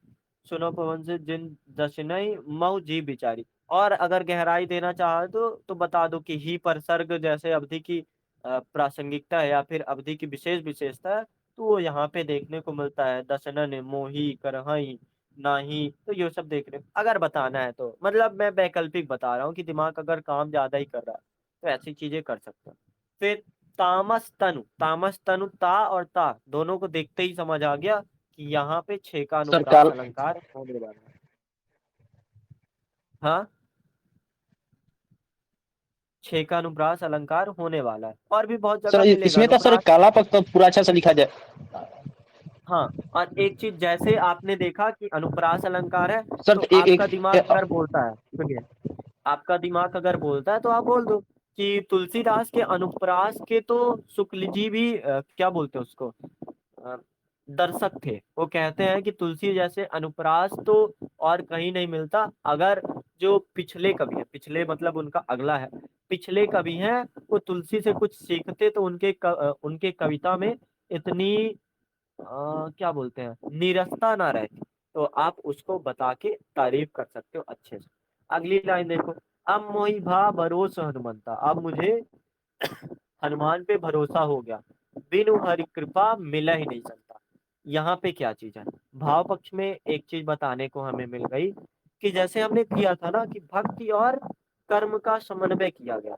सुनो पवन से जिन दशनई मऊ जी बिचारी। और अगर गहराई देना चाहे तो बता दो कि ही पर सर्ग जैसे अवधि की प्रासंगिकता है या फिर अवधि की विशेष विशेषता है, तो वो यहाँ पे देखने को मिलता है। दशनन, मोही, करहई, नाही, तो ये सब देखने अगर बताना है तो, मतलब मैं वैकल्पिक बता रहा हूँ कि दिमाग अगर काम ज्यादा ही कर रहा है तो ऐसी चीजें कर सकते हैं। फिर तामस तनु, तामस तनु, ता और ता दोनों को देखते ही समझ आ गया कि यहाँ पे छे का सर अनुप्रास काल अलंकार होने वाला है। हाँ, छे का अनुप्रास अलंकार होने वाला है, और भी बहुत सर जगह मिलेगा इसमें तो सर अनुप्रास। काला पक्ष तो पूरा अच्छा से लिखा जाए। हाँ, और एक चीज जैसे आपने देखा कि अनुप्रास अलंकार है, सर तो तो एक आपका एक दिमाग अगर बोलता है, सुनिए, आपका दिमाग अगर बोलता है तो आप बोल दो कि तुलसीदास के अनुप्रास के तो शुक्ल जी भी क्या बोलते हैं उसको, अ, दर्शक थे। वो कहते हैं कि तुलसी जैसे अनुप्रास तो और कहीं नहीं मिलता। अगर जो पिछले कवि है, पिछले मतलब उनका अगला है, पिछले कवि हैं, वो तुलसी से कुछ सीखते तो उनके कविता में इतनी क्या बोलते हैं, नीरसता ना रहती। तो आप उसको बता के तारीफ कर सकते हो अच्छे से। अगली लाइन देखो, अब मोहि भा भरोसा हनुमंता। अब मुझे हनुमान पे भरोसा हो गया, बिनु हरि कृपा मिला ही नहीं सकता। यहाँ पे क्या चीज है, भाव पक्ष में एक चीज बताने को हमें मिल गई कि जैसे हमने किया था ना कि भक्ति और कर्म का समन्वय किया गया।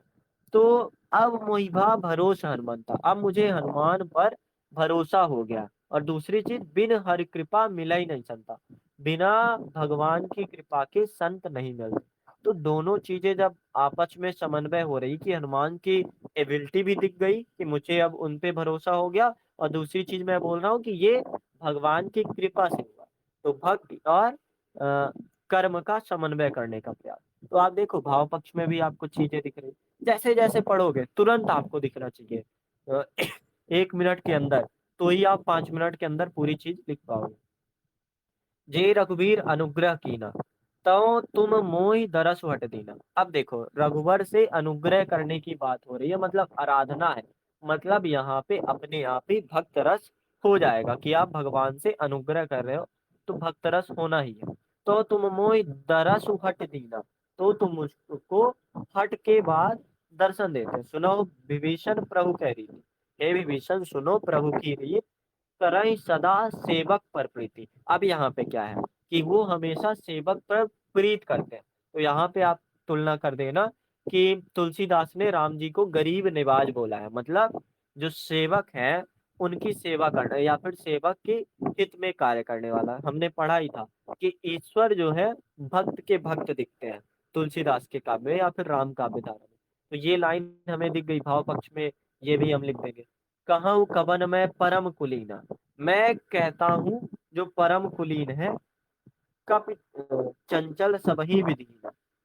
तो अब मोहिभा भरोसा हनुमंता, अब मुझे हनुमान पर भरोसा हो गया। और दूसरी चीज, बिन हरि कृपा मिला ही नहीं संता, बिना भगवान की कृपा के संत नहीं मिलते। तो दोनों चीजें जब आपस में समन्वय हो रही कि हनुमान की एबिलिटी भी दिख गई कि मुझे अब उन पे भरोसा हो गया, और दूसरी चीज मैं बोल रहा हूँ कि ये भगवान की कृपा से हुआ, तो भक्ति और कर्म का समन्वय करने का प्रयास। तो आप देखो भाव पक्ष में भी आपको चीजें दिख रही, जैसे जैसे पढ़ोगे तुरंत आपको दिखना चाहिए, अ, 1 मिनट के अंदर, तो ही आप 5 मिनट के अंदर पूरी चीज लिख पाओगे। जे रघुवीर अनुग्रह कीना, तो तुम मोहि दरस हट दीना। अब देखो रघुवर से अनुग्रह करने की बात हो रही है, मतलब आराधना है, मतलब यहाँ पे अपने आप ही भक्त रस हो जाएगा कि आप भगवान से अनुग्रह कर रहे हो, तो भक्त रस होना ही है। तो तुम मोहि दरस हट दीना, तो तुम मुझको हट के बाद दर्शन देते। सुनो विभीषण प्रभु कह रही थी, हे विभीषण सुनो प्रभु की रीत, करई सदा सेवक पर प्रीति। अब यहाँ पे क्या है कि वो हमेशा सेवक पर प्रीत करते हैं। तो यहाँ पे आप तुलना कर देना कि तुलसीदास ने राम जी को गरीब निवाज बोला है, मतलब जो सेवक है उनकी सेवा करना, या फिर सेवक के हित में कार्य करने वाला। हमने पढ़ा ही था कि ईश्वर जो है भक्त के भक्त दिखते हैं तुलसीदास के काव्य में या फिर राम काव्य धारा में। तो ये लाइन हमें दिख गई भाव पक्ष में, ये भी हम लिख देंगे। कहूँ कवन मैं परम कुलीना, मैं कहता हूँ जो परम कुलीन है, कपि चंचल सबही विधि,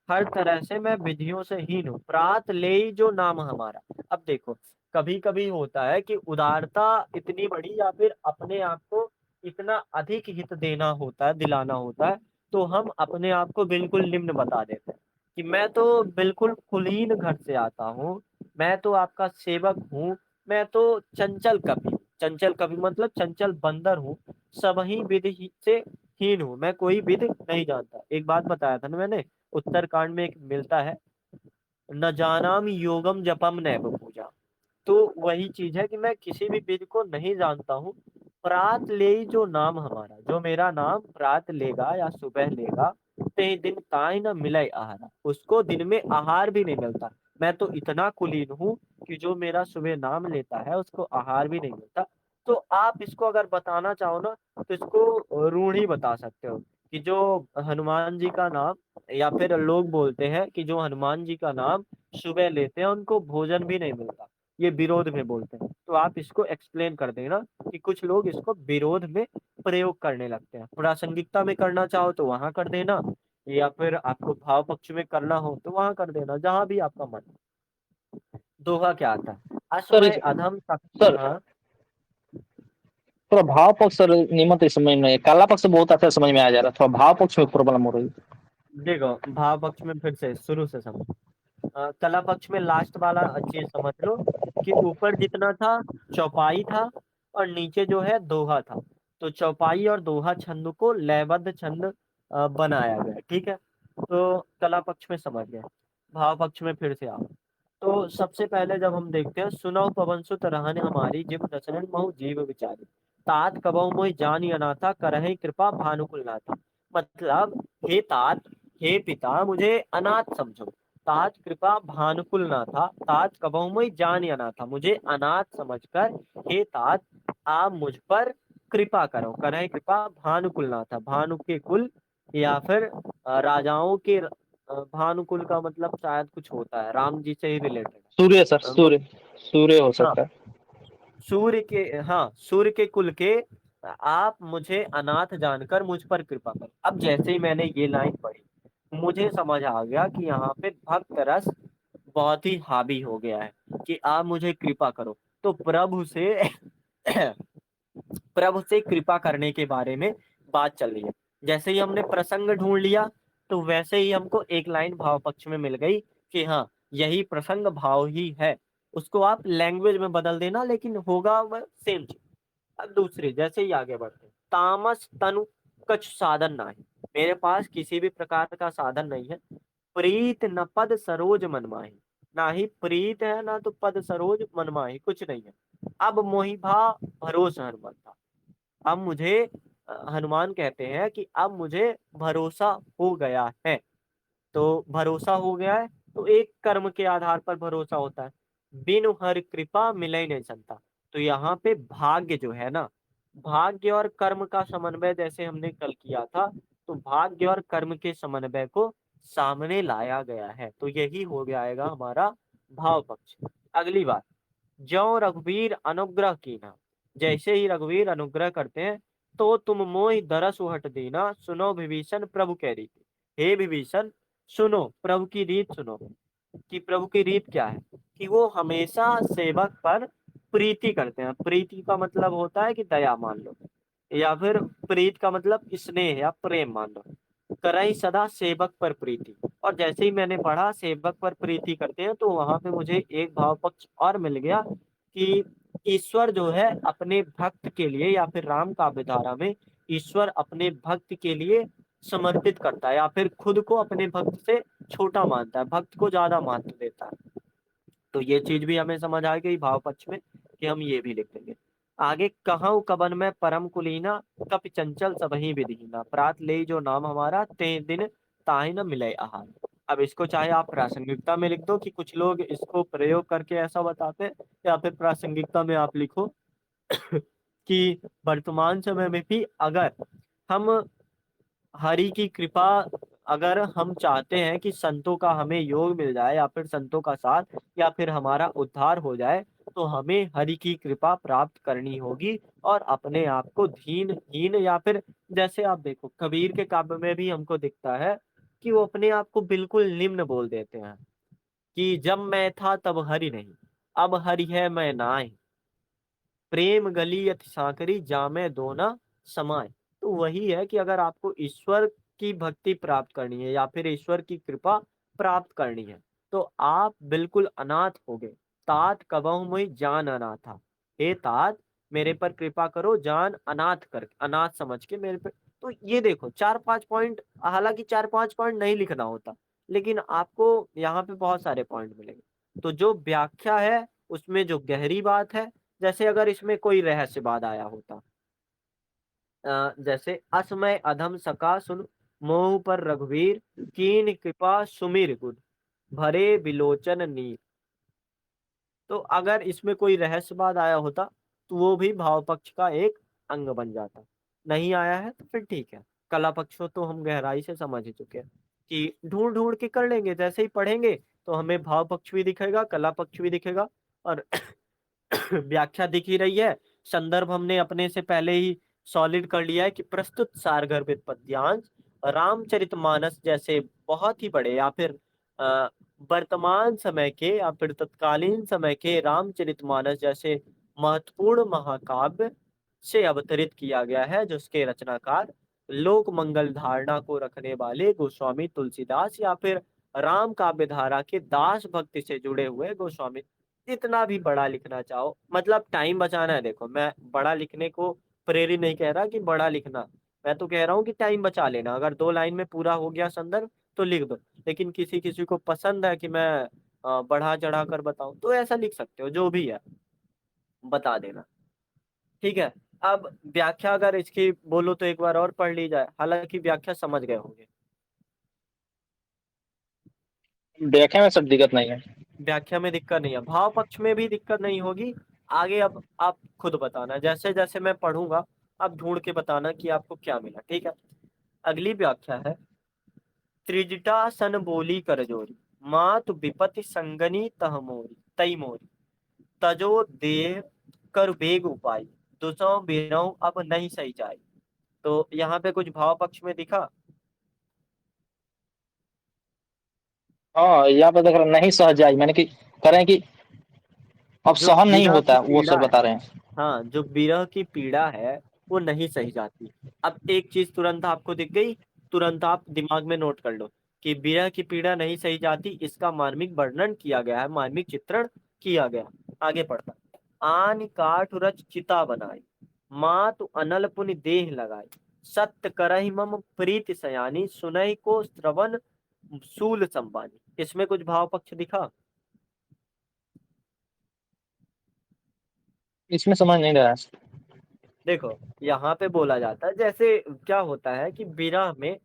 हर तरह से मैं विधियों से हीन हूँ, प्रात ले जो नाम हमारा। अब देखो कभी कभी होता है कि उदारता इतनी बड़ी या फिर अपने आप को इतना अधिक हित देना होता है, दिलाना होता है, तो हम अपने आप को बिल्कुल निम्न बता देते हैं कि मैं तो बिल्कुल कुलीन घर से आता हूँ, मैं तो आपका सेवक हूँ, मैं तो चंचल कवि, चंचल कवि मतलब चंचल बंदर हूँ, सबही विधि से हीन हूँ, मैं कोई विधि नहीं जानता। एक बात बताया था ना मैंने, उत्तरकांड में एक मिलता है, न जानाम योगम जपम नैव पूजा। तो वही चीज है कि मैं किसी भी विधि को नहीं जानता हूँ। प्रात ले जो नाम हमारा, जो मेरा नाम प्रात लेगा या सुबह लेगा, ते दिन ताय न मिले आहार, उसको दिन में आहार भी नहीं मिलता। मैं तो इतना कुलीन हूँ कि जो मेरा सुबह नाम लेता है उसको आहार भी नहीं मिलता। तो आप इसको अगर बताना चाहो ना तो इसको रूढ़ी बता सकते हो कि जो हनुमान जी का नाम, या फिर लोग बोलते हैं कि जो हनुमान जी का नाम सुबह लेते हैं उनको भोजन भी नहीं मिलता, ये विरोध में बोलते हैं। तो आप इसको एक्सप्लेन कर देना कि कुछ लोग इसको विरोध में प्रयोग करने लगते हैं। प्रासंगिकता में करना चाहो तो वहां कर देना, या फिर आपको भाव पक्ष में करना हो तो वहां कर देना, जहां भी आपका मन। दोहा क्या आता है, सर अश्वय अधम सर हाँ। थोड़ा भाव पक्ष सर नियमित समझ में, काला पक्ष बहुत अच्छा समझ में आ जा रहा है, थोड़ा भाव पक्ष में प्रॉब्लम हो रही है। देखो भाव पक्ष में फिर से शुरू से समझ, कला पक्ष में लास्ट वाला चीज समझ लो कि ऊपर जितना था चौपाई था और नीचे जो है दोहा था। तो चौपाई और दोहा छंद को लयबद्ध छंद बनाया गया, ठीक है। तो कला पक्ष में समझ गए। भाव पक्ष में फिर से आओ। तो सबसे पहले जब हम देखते हैं, सुनो पवन सुत रहन हमारी जिम दशरन महु जीव विचारी, तात कबहु मोहि जानि अनाथा करहि कृपा भानुकुल नाथा। मतलब, हे तात, हे पिता, मुझे अनाथ समझो। तात कृपा भानुकुल नाथा, तात कबहु मोहि जानि अनाथा, मुझे अनाथ समझकर हे तात आप मुझ पर कृपा करो। करहि कृपा भानुकुल नाथा, भानु के कुल या फिर राजाओं के भानुकुल का मतलब शायद कुछ होता है, राम जी से ही रिलेटेड सूर्य सर, है। सूर्य, सूर्य हो हाँ, सकता है। सूर्य के, हाँ सूर्य के कुल के आप मुझे अनाथ जानकर मुझ पर कृपा करो। अब जैसे ही मैंने ये लाइन पढ़ी, मुझे समझ आ गया कि यहाँ पे भक्त रस बहुत ही हावी हो गया है कि आप मुझे कृपा करो। तो प्रभु से प्रभु से कृपा करने के बारे में बात चल रही है। जैसे ही हमने प्रसंग ढूंढ लिया, तो वैसे ही हमको एक लाइन भाव पक्ष में मिल गई कि हाँ, यही प्रसंग भाव ही है। उसको आप लैंग्वेज में बदल देना, लेकिन होगा वह सेम चीज। अब दूसरे, जैसे ही आगे बढ़ते हैं, तामस तनु कछु साधन नहीं, मेरे पास किसी भी प्रकार का साधन नहीं है। प्रीत न पद सरोज मन माही, ना ही प्रीत है ना तो पद सरोज मन माही, कुछ नहीं है। अब मोहि भा भरोसा हनुमान था। अब मुझे हनुमान कहते हैं कि अब मुझे भरोसा हो गया है। तो भरोसा हो गया है, तो एक कर्म के आधार पर भरोसा होता है। बिनु हर कृपा मिले नहीं संता। तो यहाँ पे भाग्य जो है ना, भाग्य और कर्म का समन्वय जैसे हमने कल किया था, तो भाग्य और कर्म के समन्वय को सामने लाया गया है। तो यही हो जाएगा हमारा भाव पक्ष। अगली बात, ज्यो रघुवीर अनुग्रह कीना, जैसे ही रघुवीर अनुग्रह करते हैं, तो तुम मोहि दरसु हट दीना, सुनो विभीषण प्रभु कह रीति। हे विभीषण, सुनो प्रभु की रीत सुनो। कि प्रभु की रीत क्या है, कि वो हमेशा सेवक पर प्रीति करते हैं। प्रीति का मतलब होता है कि दया मान लो, या फिर प्रीत का मतलब स्नेह या प्रेम मान लो। करई सदा सेवक पर प्रीति। और जैसे ही मैंने पढ़ा सेवक पर प्रीति करते हैं, तो वहां पे मुझे एक भाव पक्ष और मिल गया कि ईश्वर जो है अपने भक्त के लिए, या फिर राम काव्य धारा में ईश्वर अपने भक्त के लिए समर्पित करता है, या फिर खुद को अपने भक्त से छोटा मानता है, भक्त को ज्यादा महत्व देता है। तो ये चीज भी हमें समझ आ गई भाव पक्ष में, कि हम ये भी लिख देंगे। आगे, कहूँ कबन में परम कुलीना, कपि चंचल सबहि विधीना, प्रात ले जो नाम हमारा ते दिन ताहि न मिले आहार। अब इसको चाहे आप प्रासंगिकता में लिख दो, कि कुछ लोग इसको प्रयोग करके ऐसा बताते हैं, या फिर प्रासंगिकता में आप लिखो कि वर्तमान समय में भी अगर हम हरि की कृपा, अगर हम चाहते हैं कि संतों का हमें योग मिल जाए, या फिर संतों का साथ, या फिर हमारा उद्धार हो जाए, तो हमें हरि की कृपा प्राप्त करनी होगी। और अपने आप को दीन हीन, या फिर जैसे आप देखो कबीर के काव्य में भी हमको दिखता है कि वो अपने आप को बिल्कुल निम्न बोल देते हैं, कि जब मैं था तब हरि नहीं, अब हरि है मैं नाहि, प्रेम गली अति सांकरी जामे दोना समाए। तो वही है कि अगर आपको ईश्वर की भक्ति प्राप्त करनी है, या फिर ईश्वर की कृपा प्राप्त करनी है, तो आप बिल्कुल अनाथ हो गए। तात कबहु मोहि जान अनाथा, हे तात मेरे पर कृपा करो, जान अनाथ कर, अनाथ समझ के मेरे पे। तो ये देखो 4-5 पॉइंट, हालांकि 4-5 पॉइंट नहीं लिखना होता, लेकिन आपको यहाँ पे बहुत सारे पॉइंट मिलेंगे। तो जो व्याख्या है उसमें जो गहरी बात है, जैसे अगर इसमें कोई रहस्यवाद आया होता, जैसे असमय अधम सका सुन, मोह पर रघुवीर, कीन कृपा सुमिर गुण, भरे बिलोचन नीर। तो अगर इसमें कोई रहस्यवाद आया होता, तो वो भी भाव पक्ष का एक अंग बन जाता। नहीं आया है तो फिर ठीक है। कला पक्ष को तो हम गहराई से समझ ही चुके हैं, कि ढूंढ ढूंढ के कर लेंगे। जैसे ही पढ़ेंगे तो हमें भाव पक्ष भी दिखेगा, कला पक्ष भी दिखेगा, और व्याख्या दिख ही रही है। संदर्भ हमने अपने से पहले ही सॉलिड कर लिया है, कि प्रस्तुत सारगर्भित पद्यांश रामचरितमानस जैसे बहुत ही बड़े, या फिर अ, वर्तमान समय के या फिर तत्कालीन समय के रामचरितमानस जैसे महत्वपूर्ण महाकाव्य से अवतरित किया गया है, जिसके रचनाकार लोक मंगल धारणा को रखने वाले गोस्वामी तुलसीदास, या फिर राम काव्य धारा के दास भक्ति से जुड़े हुए गोस्वामी। जितना भी बड़ा लिखना चाहो, मतलब टाइम बचाना है। देखो, मैं बड़ा लिखने को प्रेरित नहीं कह रहा कि बड़ा लिखना, मैं तो कह रहा हूँ कि टाइम बचा लेना। अगर 2 लाइन में पूरा हो गया संदर्भ तो लिख दो। लेकिन किसी किसी को पसंद है कि मैं बढ़ा चढ़ा कर बताऊं, तो ऐसा लिख सकते हो, जो भी है बता देना। ठीक है। अब व्याख्या अगर इसकी बोलो तो एक बार और पढ़ ली जाए, हालांकि व्याख्या समझ गए होंगे। व्याख्या में सब दिक्कत नहीं है। व्याख्या में दिक्कत नहीं है, भाव पक्ष में भी दिक्कत नहीं होगी। आगे अब आप खुद बताना, जैसे जैसे मैं पढ़ूंगा आप ढूंढ के बताना कि आपको क्या मिला। ठीक है। अगली व्याख्या है, त्रिजटा सन बोली कर जोरी, मात विपति संगनी तह मोरी, तई मोरी, तजो देह कर बेग उपाय, दुसौ बिरौ अब नहीं सही जाए। तो यहाँ पे कुछ भाव पक्ष में दिखा। हाँ, यहाँ पे देख रहे नहीं सहज आई, मैंने कि कह रहे हैं कि अब जो सहन नहीं विरह की होता, वो पीड़ा सर है, बता रहे हैं। हाँ, जो विरह की पीड़ा है वो नहीं सही जाती। अब एक चीज तुरंत आपको दिख गई, तुरंत आप दिमाग में नोट कर लो कि विरह की पीड़ा नहीं सही जाती, इसका मार्मिक वर्णन किया गया है, मार्मिक चित्रण किया गया। आगे पढ़ता, आन काठ रच चिता बनाई, मातु अनल पुनि देह लगाई, सत्य करहि मम प्रीति सयानी, सुनहि को श्रवण सूल संबानी। इसमें कुछ भाव पक्ष दिखा। इसमें समझ नहीं रहा है। देखो, यहाँ पे बोला जाता है, जैसे क्या होता है कि विरह में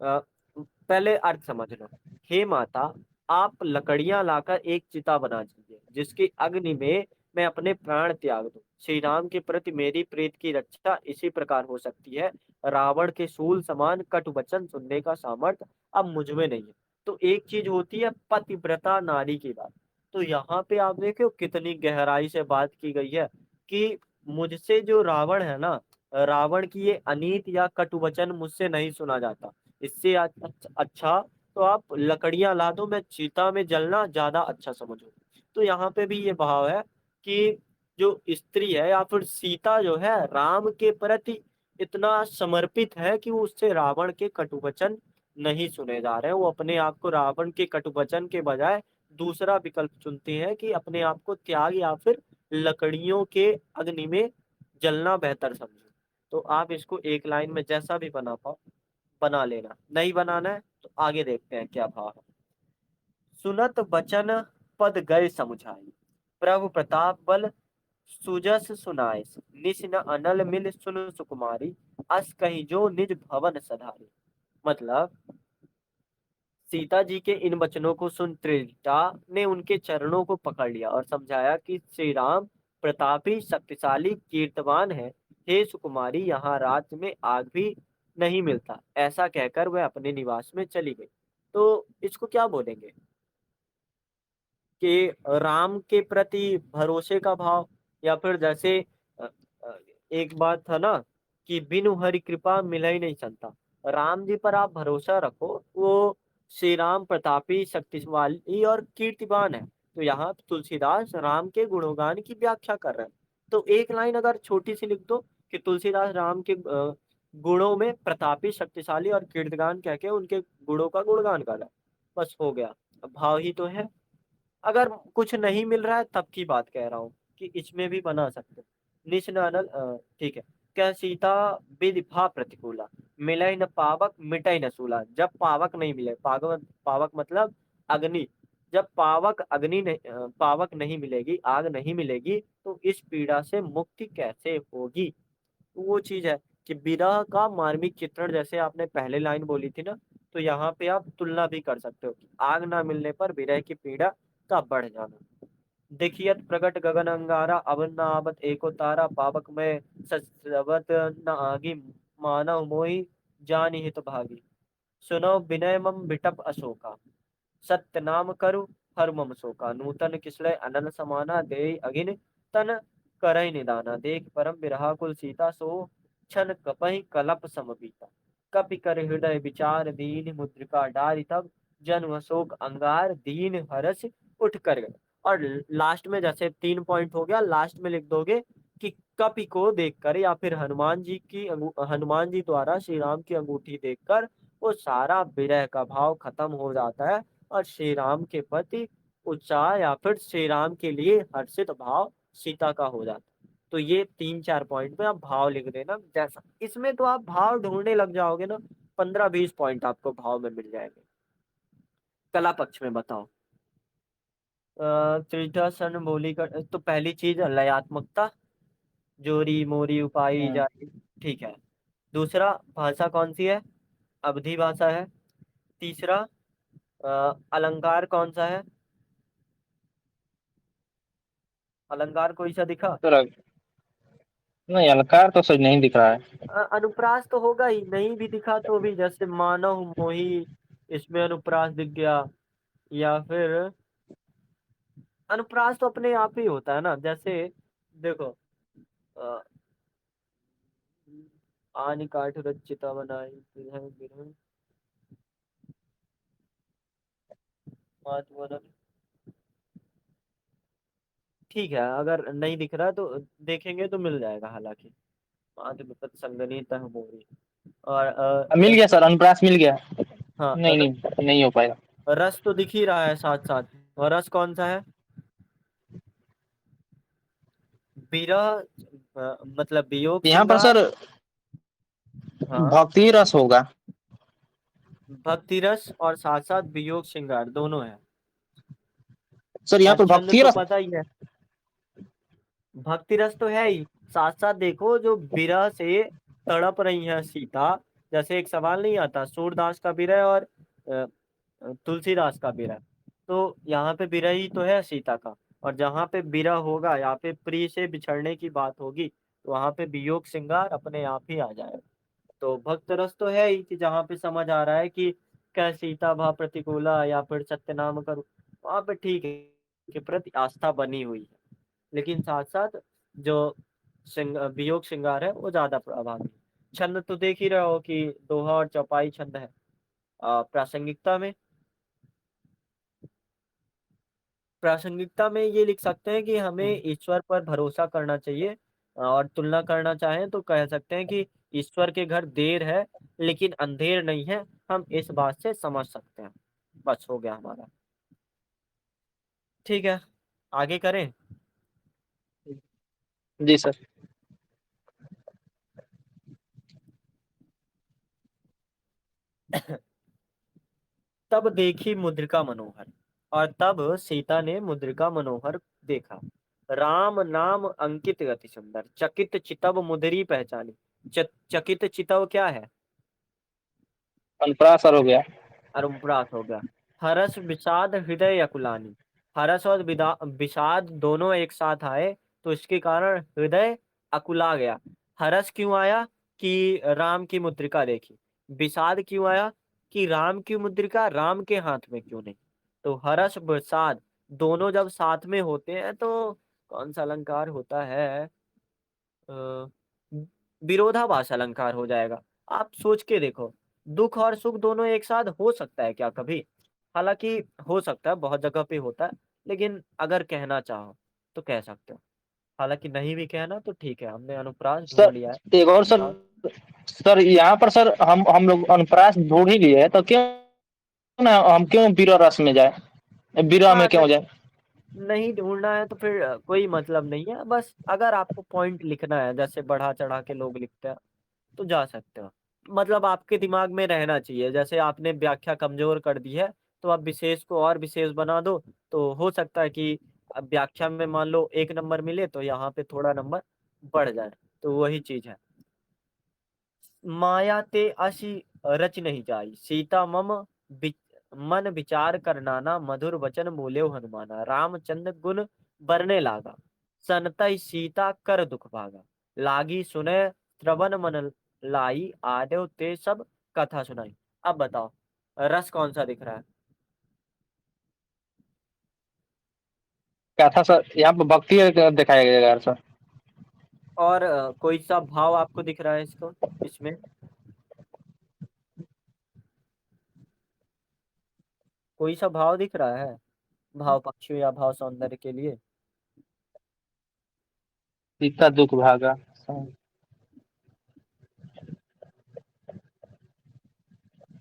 पहले अर्थ समझ लो। हे माता, आप लकड़ियां लाकर एक चिता बना दीजिए, जिसकी अग्नि में मैं अपने प्राण त्याग दूं। श्री राम के प्रति मेरी प्रीत की रक्षा इसी प्रकार हो सकती है। रावण के शूल समान कटु वचन सुनने का सामर्थ्य अब मुझ में नहीं है। तो एक चीज होती है पतिव्रता नारी की बात, तो यहाँ पे आप देखो कितनी गहराई से बात की गई है कि मुझसे जो रावण है ना, रावण की ये अनीत या कटुवचन मुझसे नहीं सुना जाता। इससे अच्छा तो आप लकड़ियां ला दो, मैं चीता में जलना ज्यादा अच्छा समझू। तो यहाँ पे भी ये भाव है कि जो स्त्री है या फिर सीता जो है, राम के प्रति इतना समर्पित है कि वो उससे रावण के कटुवचन नहीं सुने जा रहे हैं। वो अपने आप को रावण के कटुवचन के बजाय दूसरा विकल्प चुनते हैं कि अपने आप को त्याग या फिर लकड़ियों के अग्नि में जलना बेहतर समझो। तो आप इसको 1 लाइन में जैसा भी बना पाओ बना लेना, नहीं बनाना है तो आगे देखते हैं क्या भाव है। सुनत बचन पद गए समुझाई, प्रभु प्रताप बल सुजस सुनाए, निश न अनल मिल सुन सुकुमारी, अस कहीं जो निज भवन सधारी। मतलब सीता जी के इन वचनों को सुन त्रिजटा ने उनके चरणों को पकड़ लिया और समझाया कि श्री राम प्रतापी शक्तिशाली कीर्तवान है। हे सुकुमारी, यहाँ राज्य में आग भी नहीं मिलता। ऐसा कहकर वह अपने निवास में चली गई। तो इसको क्या बोलेंगे कि राम के प्रति भरोसे का भाव, या फिर जैसे अ, अ, एक बात था ना कि बिनु हरि कृपा मिल ही नहीं संता। राम जी पर आप भरोसा रखो, वो श्री राम प्रतापी शक्तिशाली और कीर्तिवान है। तो यहाँ तुलसीदास राम के गुणगान की व्याख्या कर रहे हैं। तो 1 लाइन अगर छोटी सी लिख दो कि तुलसीदास राम के गुणों में प्रतापी शक्तिशाली और कीर्तिगान कह के उनके गुणों का गुणगान कर रहा है, बस हो गया। भाव ही तो है। अगर कुछ नहीं मिल रहा है तब की बात कह रहा हूँ कि इसमें भी बना सकते हो। निश्न अनल ठीक है। क्या सीता विधि भा प्रतिकूला, मिलय न पावक मिटय न सूला। जब पावक नहीं मिले, पावक पावक मतलब अग्नि, जब पावक नहीं मिलेगी, आग नहीं मिलेगी, तो इस पीड़ा से मुक्ति कैसे होगी। तो वो चीज है कि विरह का मार्मिक चित्रण, जैसे आपने पहले लाइन बोली थी ना, तो यहाँ पे आप तुलना भी कर सकते हो कि आग ना मिलने पर विरह की पीड़ा का बढ़ जाना। देखियत प्रगट गगन अंगारा, अब न आवत एको तारा, पावक में सचवत न आगी, मानव मोहि जानि हित भागी, सुनो विनय मम बिटप अशोका, सत्य नाम करु हर मम शोका, नूतन किसलय अनल समाना, दे अगिन तन करहि निदाना, देख परम बिरहा सीता, सो क्षण कपहि कलप सम बीता, कपि कर हृदय विचार दीन, मुद्रिका डारि तब जन्म शोक अंगार, दीन हरस उठ कर गए। और लास्ट में जैसे 3 पॉइंट हो गया, लास्ट में लिख दोगे कि कपि को देखकर या फिर हनुमान जी द्वारा श्री राम की अंगूठी देखकर वो सारा विरह का भाव खत्म हो जाता है और श्री राम के प्रति उत्साह या फिर श्री राम के लिए हर्षित भाव सीता का हो जाता। तो ये 3-4 पॉइंट में आप भाव लिख देना। जैसा इसमें तो आप भाव ढूंढने लग जाओगे ना, 15-20 पॉइंट आपको भाव में मिल जाएंगे। कला पक्ष में बताओ। त्रिधा सन बोली का तो पहली चीज लयात्मकता, जोरी मोरी उपाई हम्म। जारी। ठीक है। दूसरा, भाषा कौन सी है? अवधी भाषा है। तीसरा, अलंकार कौन सा है? अलंकार कोई सा दिखा? सर नहीं, अलकार तो सच नहीं दिख रहा है। अनुप्रास तो होगा ही, नहीं भी दिखा तो भी, जैसे मानव मोही, इसमें अनुप्रास दिख गया। या फिर अनुप्रास तो अपने आप ही होता है ना, जैसे देखो, अ, आनि काठ रचिता बनाई बिरह बिरह मात वरन। ठीक है, अगर नहीं दिख रहा तो देखेंगे तो मिल जाएगा हालांकि। मात विपत संगनीत मोही। और मिल गया सर, अनुप्रास मिल गया। हाँ, नहीं नहीं, नहीं हो पाएगा। रस तो दिख ही रहा है साथ साथ। और रस कौन सा है? विरह, मतलब वियोग यहाँ पर श्रृंगार। सर हाँ, भक्ति रस होगा। भक्ति रस और साथ साथ वियोग श्रृंगार दोनों है। सर यहाँ और पर छंद भक्ति तो रस। पता ही है, भक्ति रस तो है ही। साथ साथ देखो, जो विरह से तड़प रही है सीता, जैसे एक सवाल नहीं आता, सूरदास का विरह और तुलसीदास का विरह। तो यहाँ पे विरह ही तो है सीता का। और जहाँ पे विरह होगा या पे प्रिय से बिछड़ने की बात होगी, तो वहां पे वियोग श्रृंगार अपने आप ही आ जाएगा। तो भक्त रस तो है ही कि जहाँ पे समझ आ रहा है कि क्या सीता भा प्रतिकूला या फिर सत्य नाम करूं, वहां पे ठीक है, के प्रति आस्था बनी हुई है। लेकिन साथ साथ जो वियोग श्रृंगार है वो ज्यादा प्रभावी है। छंद तो देख ही रहे हो कि दोहा और चौपाई छंद है। प्रासंगिकता में, प्रासंगिकता में ये लिख सकते हैं कि हमें ईश्वर पर भरोसा करना चाहिए। और तुलना करना चाहें तो कह सकते हैं कि ईश्वर के घर देर है लेकिन अंधेर नहीं है, हम इस बात से समझ सकते हैं। बस हो गया हमारा। ठीक है, आगे करें। जी सर। तब देखी मुद्रिका मनोहर, और तब सीता ने मुद्रिका मनोहर देखा। राम नाम अंकित गति सुंदर, चकित चितव मुदरी पहचानी। चकित चितव क्या है? अनुप्रास सर हो गया। अनुप्रास हो गया। हर्ष विषाद हृदय अकुलानी, हर्ष और विषाद दोनों एक साथ आए तो इसके कारण हृदय अकुला गया। हर्ष क्यों आया? कि राम की मुद्रिका देखी। विषाद क्यों आया? कि राम की मुद्रिका राम के हाथ में क्यों नहीं। तो हर्ष विषाद दोनों जब साथ में होते हैं तो कौन सा अलंकार होता है? अ, विरोधाभास अलंकार हो जाएगा। आप सोच के देखो, दुख और सुख दोनों एक साथ हो सकता है क्या कभी? हालांकि हो सकता है, बहुत जगह पे होता है। लेकिन अगर कहना चाहो तो कह सकते हो। हालांकि नहीं भी कहना तो ठीक है, हमने अनुप्रास ढूंढ सर लिया है। एक और सर। हाँ, सर यहाँ पर सर हम लोग अनुप्रास ढूंढ ही लिए हैं, तो क्यों ना हम क्यों बीरा रस में जाए, बीरा में हाँ, क्यों जाए। नहीं ढूंढना है तो फिर कोई मतलब नहीं है। बस अगर आपको पॉइंट लिखना है, जैसे बढ़ा चढ़ा के लोग लिखते हैं, तो जा सकते हो। मतलब आपके दिमाग में रहना चाहिए, जैसे आपने व्याख्या कमजोर कर दी है तो आप विशेष को और विशेष बना दो। तो हो सकता है कि अब व्याख्या में मान लो 1 नंबर मिले तो यहाँ पे थोड़ा नंबर बढ़ जाए। तो वही चीज है। माया ते असी रच नहीं जाई, सीता मम वि, मन विचार कर नाना, मधुर वचन बोले हनुमाना। रामचंद्र गुण बरने लागा, सनतई सीता कर दुख भागा। लागी सुने श्रवण मन लाई, आदेव ते सब कथा सुनाई। अब बताओ, रस कौन सा दिख रहा है? क्या था सर, यहाँ पर भक्ति दिखाया गया यार सर। और कोई सा भाव आपको दिख रहा है इसको, इसमें कोई सा भाव दिख रहा है? भाव पक्षी या भाव सौंदर्य के लिए? सीता दुख भागा।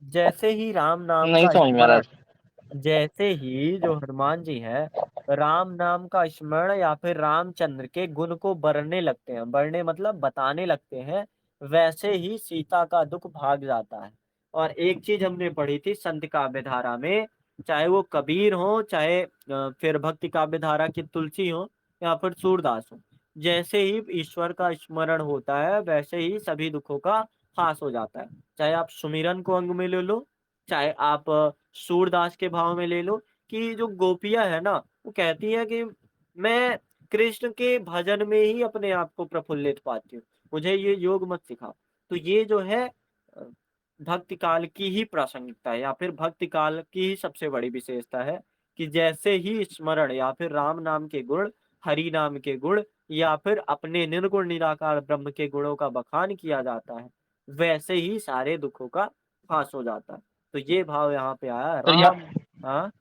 जैसे ही राम नाम नहीं का समझ में आ रहा स्मरण, है। जैसे ही जो हनुमान जी है राम नाम का स्मरण या फिर रामचंद्र के गुण को बढ़ने लगते हैं, बढ़ने मतलब बताने लगते हैं, वैसे ही सीता का दुख भाग जाता है। और एक चीज हमने पढ़ी थी संत काव्य धारा में, चाहे वो कबीर हो, चाहे फिर भक्ति काव्य धारा की तुलसी हो, या फिर सूरदास हो, जैसे ही ईश्वर का स्मरण होता है वैसे ही सभी दुखों का ह्रास हो जाता है। चाहे आप सुमिरन को अंग में ले लो, चाहे आप सूरदास के भाव में ले लो, कि जो गोपियां है ना, वो कहती है कि मैं कृष्ण के भजन में ही अपने आप को प्रफुल्लित पाती हूँ, मुझे ये योग मत सिखाओ। तो ये जो है अ, भक्ति काल की ही प्रासंगिकता है, या फिर भक्ति काल की ही सबसे बड़ी विशेषता है, कि जैसे ही स्मरण या फिर राम नाम के गुण, हरि नाम के गुण, या फिर अपने निर्गुण निराकार ब्रह्म के गुणों का बखान किया जाता है, वैसे ही सारे दुखों का ह्रास हो जाता है। तो ये भाव यहाँ पे आया तो राम। हाँ।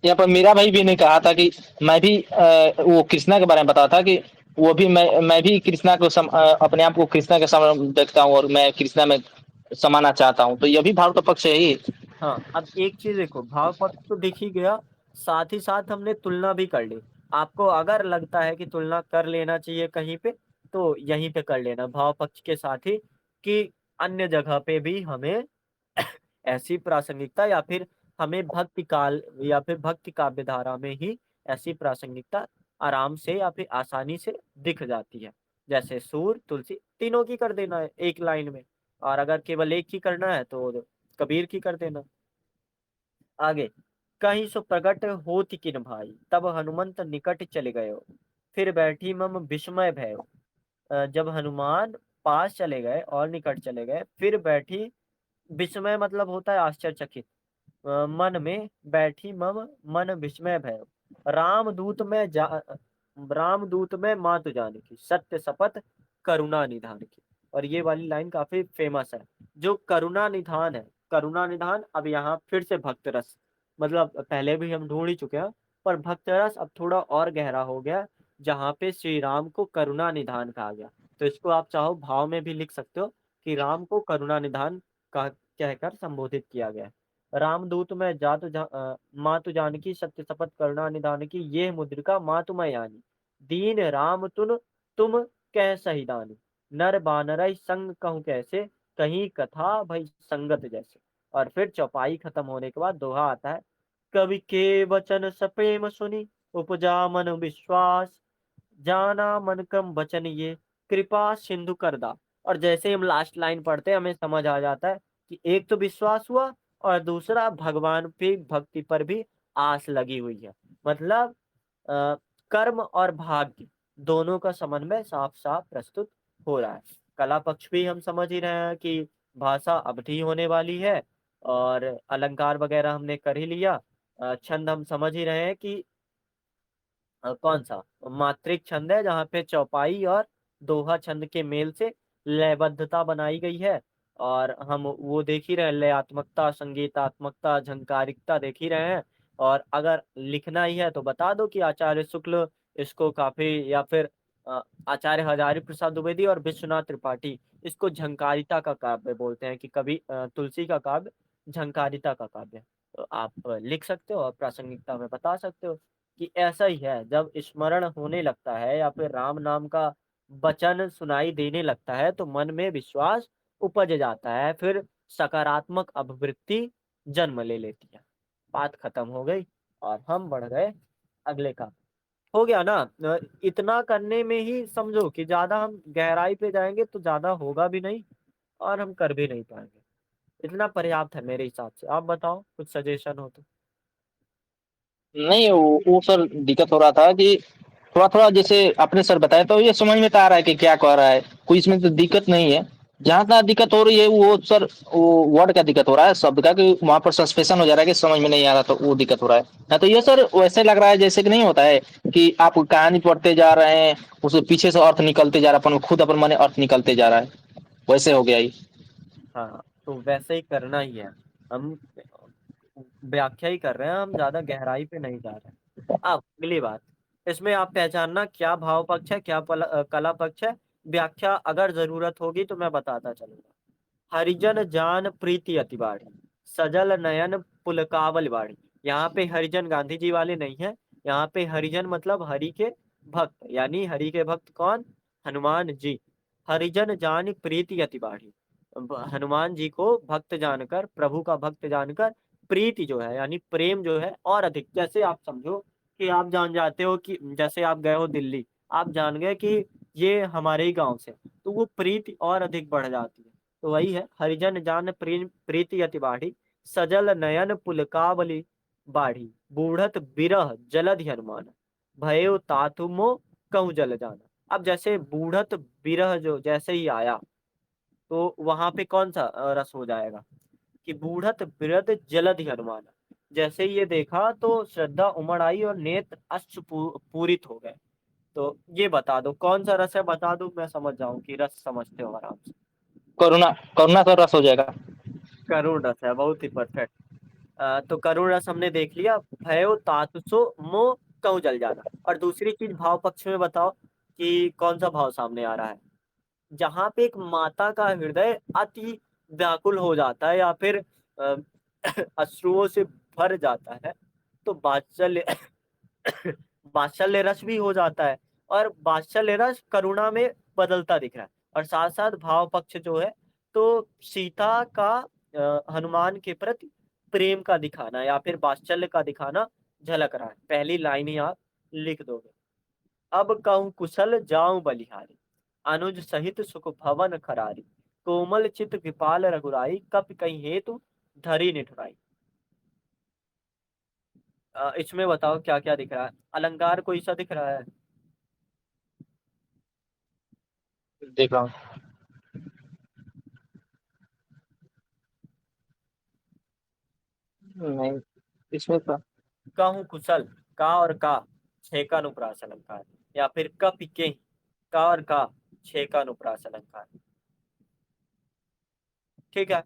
यहाँ पर मीरा भाई भी ने कहा था कि मैं भी वो कृष्णा के बारे में बताया था कि वो भी मैं भी कृष्णा को अपने आप को कृष्णा के समान देखता हूँ और मैं कृष्णा में समाना चाहता हूँ, तो यह भी भाव का पक्ष है ही। हाँ, अब एक चीज देखो, भाव पक्ष तो दिख ही गया, साथ ही साथ हमने तुलना भी कर ली। आपको अगर लगता है कि तुलना कर लेना चाहिए कहीं पे, तो यहीं पे कर लेना भाव पक्ष के साथ ही, कि अन्य जगह पे भी हमें ऐसी प्रासंगिकता, या फिर हमें भक्ति काल या फिर भक्ति काव्य धारा में ही ऐसी प्रासंगिकता आराम से या फिर आसानी से दिख जाती है। जैसे सूर तुलसी तीनों की कर देना है एक लाइन में, और अगर केवल एक की करना है तो कबीर की कर देना। आगे, कहीं सो प्रगट होति किन भाई, तब हनुमंत निकट चले गए, फिर बैठी मम विस्मय भय। जब हनुमान पास चले गए और निकट चले गए, फिर बैठी, विस्मय मतलब होता है आश्चर्यचकित, मन में बैठी मम, मन विस्मय भय। रामदूत में जा रामदूत में मातु जानकी, सत्य शपथ करुणा निधान की। और ये वाली लाइन काफी फेमस है। जो करुणा निधान है, करुणा निधान अब यहाँ फिर से भक्त रस, मतलब पहले भी हम ढूंढ ही चुके हैं, पर भक्त रस अब थोड़ा और गहरा हो गया, जहाँ पे श्री राम को करुणा निधान कहा गया। तो इसको आप चाहो भाव में भी लिख सकते हो, कि राम को करुणा निधान कह कहकर संबोधित किया गया है। रामदूत में मातु जानकी, सत्य शपथ करुणा निधान की, ये मुद्रिका मातु मैं यानी, दीन राम तुम कह सहिदानी, नर बानरई संग कहूँ कैसे, कहीं कथा भई संगत जैसे। और फिर चौपाई खत्म होने के बाद दोहा आता है, कवि के वचन सप्रेम सुनी, उपजा मन विश्वास, जाना मन क्रम वचन ये, कृपा सिंधु करदा। और जैसे ही हम लास्ट लाइन पढ़ते हैं हमें समझ आ जाता है कि एक तो विश्वास हुआ, और दूसरा भगवान पे भक्ति पर भी आस लगी हुई है। मतलब अ, कर्म और भाग्य दोनों का समन्वय साफ साफ प्रस्तुत हो रहा है। कला पक्ष भी हम समझ ही रहे हैं कि भाषा अवधि होने वाली है, और अलंकार वगैरह हमने कर ही लिया। छंद हम समझ ही रहे हैं कि कौन सा मात्रिक छंद है, जहाँ पे चौपाई और दोहा छंद के मेल से लयबद्धता बनाई गई है। और हम वो देख ही रहे हैं, लयात्मकता, संगीतात्मकता, झंकारिकता देख ही रहे हैं। और अगर लिखना ही है तो बता दो कि आचार्य शुक्ल इसको काफी, या फिर आचार्य हजारी प्रसाद द्विवेदी और विश्वनाथ त्रिपाठी इसको झंकारिता का काव्य बोलते हैं, कि कभी तुलसी का काव्य झंकारिता का काव्य। तो आप लिख सकते हो और प्रासंगिकता में बता सकते हो कि ऐसा ही है। जब स्मरण होने लगता है या फिर राम नाम का वचन सुनाई देने लगता है, तो मन में विश्वास उपज जाता है, फिर सकारात्मक अभिवृत्ति जन्म ले लेती है। बात खत्म हो गई और हम बढ़ गए अगले का। हो गया ना। इतना करने में ही समझो कि ज्यादा हम गहराई पे जाएंगे तो ज्यादा होगा भी नहीं, और हम कर भी नहीं पाएंगे। इतना पर्याप्त है मेरे हिसाब से। आप बताओ, कुछ सजेशन हो तो। नहीं वो सर दिक्कत हो रहा था कि थोड़ा-थोड़ा जैसे आपने सर बताया तो ये समझ में तो आ रहा है कि क्या कह रहा है, कोई इसमें तो दिक्कत नहीं है। जहाँ-तहाँ दिक्कत हो रही है वो सर वो वर्ड का दिक्कत हो रहा है, शब्द का, कि वहाँ पर सस्पेंशन हो जा रहा है कि समझ में नहीं आ रहा, तो वो दिक्कत हो रहा है। हाँ, तो ये सर वैसे लग रहा है जैसे कि नहीं होता है कि आप कहानी पढ़ते जा रहे हैं, उसके पीछे से अर्थ निकलते जा रहा है, अपन खुद अपन माने अर्थ निकलते जा रहा है, वैसे हो गया ये। हाँ, तो वैसे ही करना ही है। हम व्याख्या ही कर रहे हैं, हम ज्यादा गहराई पे नहीं जा रहे हैं। अब अगली बात, इसमें आप पहचानना क्या भाव पक्ष है, क्या कला पक्ष है। व्याख्या अगर जरूरत होगी तो मैं बताता चलूंगा। हरिजन जान प्रीति अति बाढ़ी, सजल नयन पुलकावल बाड़ी। यहाँ पे हरिजन गांधी जी वाले नहीं है, यहाँ पे हरिजन मतलब हरि के भक्त, यानी हरि के भक्त कौन, हनुमान जी। हरिजन जान प्रीति अति बाढ़ी, हनुमान जी को भक्त जानकर, प्रभु का भक्त जानकर प्रीति जो है यानी प्रेम जो है और अधिक, जैसे आप समझो कि आप जान जाते हो कि जैसे आप गए हो दिल्ली, आप जान गए कि ये हमारे ही गांव से, तो वो प्रीति और अधिक बढ़ जाती है। तो वही है, हरिजन जान प्रीति अति बाढ़ी, सजल नयन पुलकावली बाढ़ी, बूढ़त बिरह जलधि हनुमान, भयो तातुमो कहूँ जल जाना। अब जैसे बूढ़त बिरह जो जैसे ही आया, तो वहां पे कौन सा रस हो जाएगा कि बूढ़त बिरध जलधि हनुमान, जैसे ही ये देखा तो श्रद्धा उमड़ आई और नेत्र अश्रु पूरित हो गए। तो ये बता दो कौन सा रस है, बता दो मैं समझ जाऊं कि रस समझते हो आराम से। करुणा, करुणा का रस हो जाएगा। करुण रस है, बहुत ही परफेक्ट। तो करुण रस हमने देख लिया, भयो तातसो मोह कहूँ जल जाना। और दूसरी चीज भाव पक्ष में बताओ कि कौन सा भाव सामने आ रहा है, जहां पे एक माता का हृदय अति व्याकुल हो जाता है या फिर अ, अश्रुओं से भर जाता है, तो वात्सल्य वात्सल्य रस भी हो जाता है, और वात्सल्य रस करुणा में बदलता दिख रहा है। और साथ साथ भाव पक्ष जो है, तो सीता का हनुमान के प्रति प्रेम का दिखाना या फिर वात्सल्य का दिखाना झलक रहा है। पहली लाइन ही आप लिख दोगे, अब कहूँ कुशल जाऊं बलिहारी, अनुज सहित सुख भवन खरारी, कोमल चित कृपाल रघुराई, कप कहीं हेतु धरी निठुराई। इसमें बताओ क्या क्या दिख रहा है, अलंकार कोई सा दिख रहा है। देख रहा हूँ। नहीं, इसमें तो कहूँ कुशल, का और का छे का अनुप्रास अलंकार, या फिर कप के का और का छे का अनुप्रास अलंकार। ठीक है।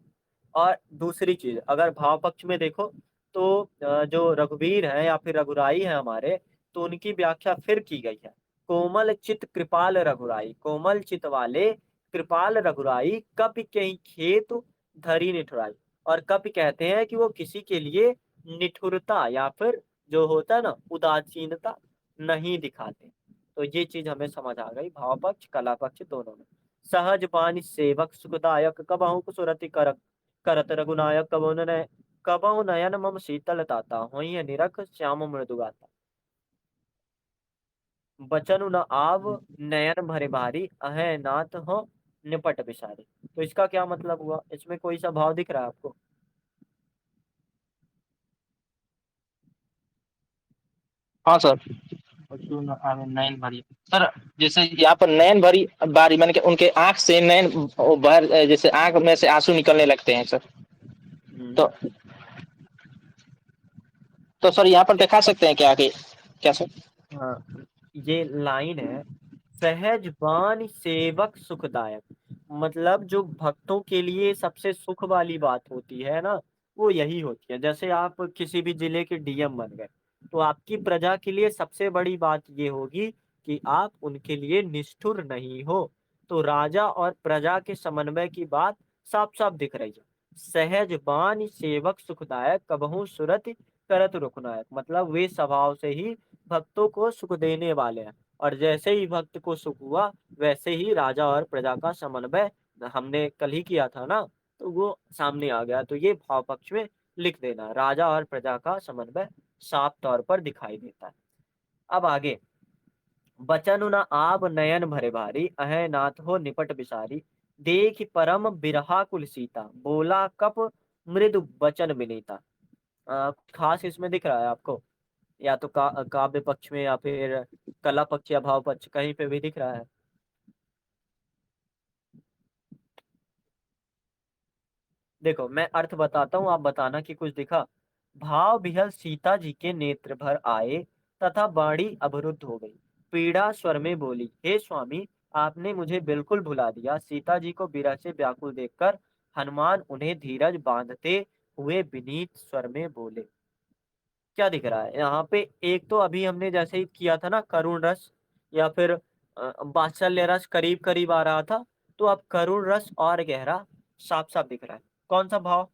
और दूसरी चीज अगर भाव पक्ष में देखो, तो जो रघुवीर है या फिर रघुराई है हमारे, तो उनकी व्याख्या फिर की गई है, कोमल चित कृपाल रघुराई, कोमल चित वाले कृपाल रघुराई, कपि के खेत धरी निठुराई। और कपि कहते हैं कि वो किसी के लिए निठुरता या फिर जो होता है ना उदासीनता नहीं दिखाते। तो ये चीज हमें समझ आ गई भाव पक्ष कला पक्ष दोनों में। सहज बानी सेवक सुखदायक, कबहु कुसुरति करक करत रघुनायक, कबहु नयन मम शीतल ताता, होई निरख श्याम मृदु गाता, बचनु न आव नयन भरे भारी, अहे नाथ हो निपट बिसारी। तो इसका क्या मतलब हुआ, इसमें कोई सा भाव दिख रहा है आपको। हाँ सर। नयन भरी सर, जैसे यहाँ पर नयन भरी बारी मैंने कि उनके आंख से नयन बाहर, जैसे आंख में से आंसू निकलने लगते हैं सर। हम्म। तो सर यहाँ पर दिखा सकते हैं क्या कि क्या सर। हाँ, ये लाइन है, सहज बान सेवक सुखदायक, मतलब जो भक्तों के लिए सबसे सुख वाली बात होती है ना, वो यही होती है। जैसे आप किसी भी जिले के डीएम बन गए, तो आपकी प्रजा के लिए सबसे बड़ी बात ये होगी कि आप उनके लिए निष्ठुर नहीं हो। तो राजा और प्रजा के समन्वय की बात साफ साफ दिख रही है। सहज बान सेवक सुखदायक, कबहू सुरत करत रुकनायक, मतलब वे स्वभाव से ही भक्तों को सुख देने वाले हैं। और जैसे ही भक्त को सुख हुआ, वैसे ही राजा और प्रजा का समन्वय हमने कल ही किया था ना, तो वो सामने आ गया। तो ये भाव पक्ष में लिख देना, राजा और प्रजा का समन्वय साफ तौर पर दिखाई देता है। अब आगे, बचनु न आब नयन भरे भारी, अहे नाथ हो निपट बिसारी, देख परम बिरहा कुल सीता, बोला कप मृदु बचन विनीता। खास इसमें दिख रहा है आपको, या तो काव्य पक्ष में या फिर कला पक्ष या भाव पक्ष, कहीं पे भी दिख रहा है। देखो मैं अर्थ बताता हूँ, आप बताना कि कुछ दिखा। भाव बिहल सीता जी के नेत्र भर आए, तथा वाणी अवरुद्ध हो गई, पीड़ा स्वर में बोली, हे स्वामी, आपने मुझे बिल्कुल भुला दिया। सीता जी को विरह से व्याकुल देखकर हनुमान उन्हें धीरज बांधते हुए विनीत स्वर में बोले। क्या दिख रहा है यहाँ पे, एक तो अभी हमने जैसे ही किया था ना करुण रस या फिर वात्सल्य रस करीब करीब आ रहा था, तो अब करुण रस और गहरा साफ साफ दिख रहा है। कौन सा भाव,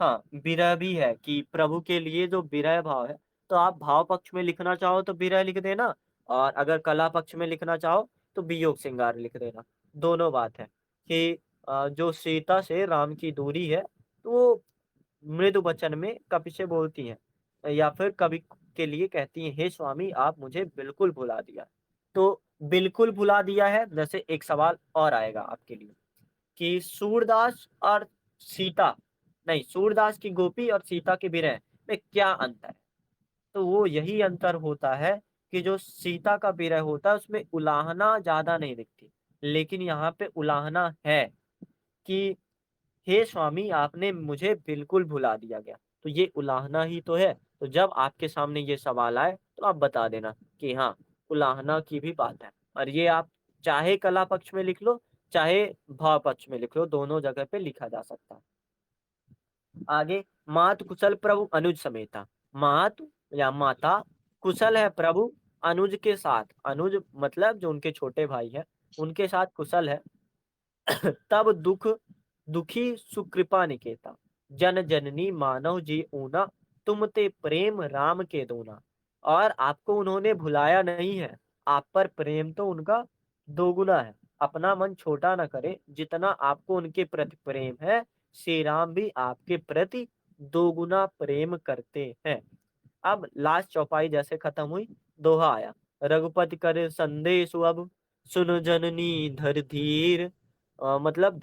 हाँ, विरह भी है कि प्रभु के लिए जो विरह भाव है, तो आप भाव पक्ष में लिखना चाहो तो विरह लिख देना, और अगर कला पक्ष में लिखना चाहो तो वियोग श्रृंगार लिख देना। दोनों बात है कि जो सीता से राम की दूरी है, तो वो मृदु वचन में कवि से बोलती हैं, या फिर कवि के लिए कहती हैं, हे स्वामी आप मुझे बिल्कुल भुला दिया। तो बिल्कुल भुला दिया है, जैसे एक सवाल और आएगा आपके लिए कि सूरदास और सीता, नहीं, सूरदास की गोपी और सीता के विरह में क्या अंतर है? तो वो यही अंतर होता है कि जो सीता का विरह होता है उसमें उलाहना ज्यादा नहीं दिखती, लेकिन यहाँ पे उलाहना है कि हे स्वामी आपने मुझे बिल्कुल भुला दिया गया। तो ये उलाहना ही तो है। तो जब आपके सामने ये सवाल आए तो आप बता देना कि हाँ, उलाहना की भी बात है। और ये आप चाहे कला पक्ष में लिख लो, चाहे भाव पक्ष में लिख लो, दोनों जगह पे लिखा जा सकता है। आगे, मात कुशल प्रभु अनुज समेता। मात या माता कुशल है प्रभु अनुज के साथ, अनुज मतलब जो उनके छोटे भाई है, उनके साथ कुशल है। तब दुखी सुकृपा निकेता, जन जननी मानव जी ऊना, तुम ते प्रेम राम के दूना। और आपको उन्होंने भुलाया नहीं है, आप पर प्रेम तो उनका दोगुना है। अपना मन छोटा न करे, जितना आपको उनके प्रति प्रेम है, श्री राम भी आपके प्रति दोगुना प्रेम करते हैं। अब लास्ट चौपाई जैसे खत्म हुई, दोहा आया, रघुपति करे संदेश अब, सुन जननी धर धीर। मतलब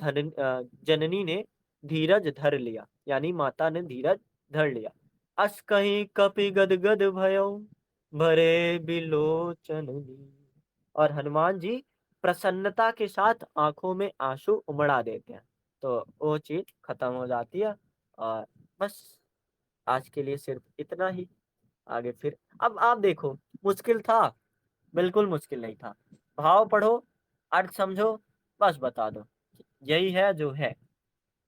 जननी ने धीरज धर लिया, यानी माता ने धीरज धर लिया। अस कहीं कपि गदगद भयो, भरे बिलोचन नीर। और हनुमान जी प्रसन्नता के साथ आंखों में आंसू उमड़ा देते हैं। तो वो चीज खत्म हो जाती है। और बस आज के लिए सिर्फ इतना ही। आगे फिर अब आप देखो, मुश्किल था? बिल्कुल मुश्किल नहीं था। भाव पढ़ो, अर्थ समझो, बस बता दो, यही है जो है।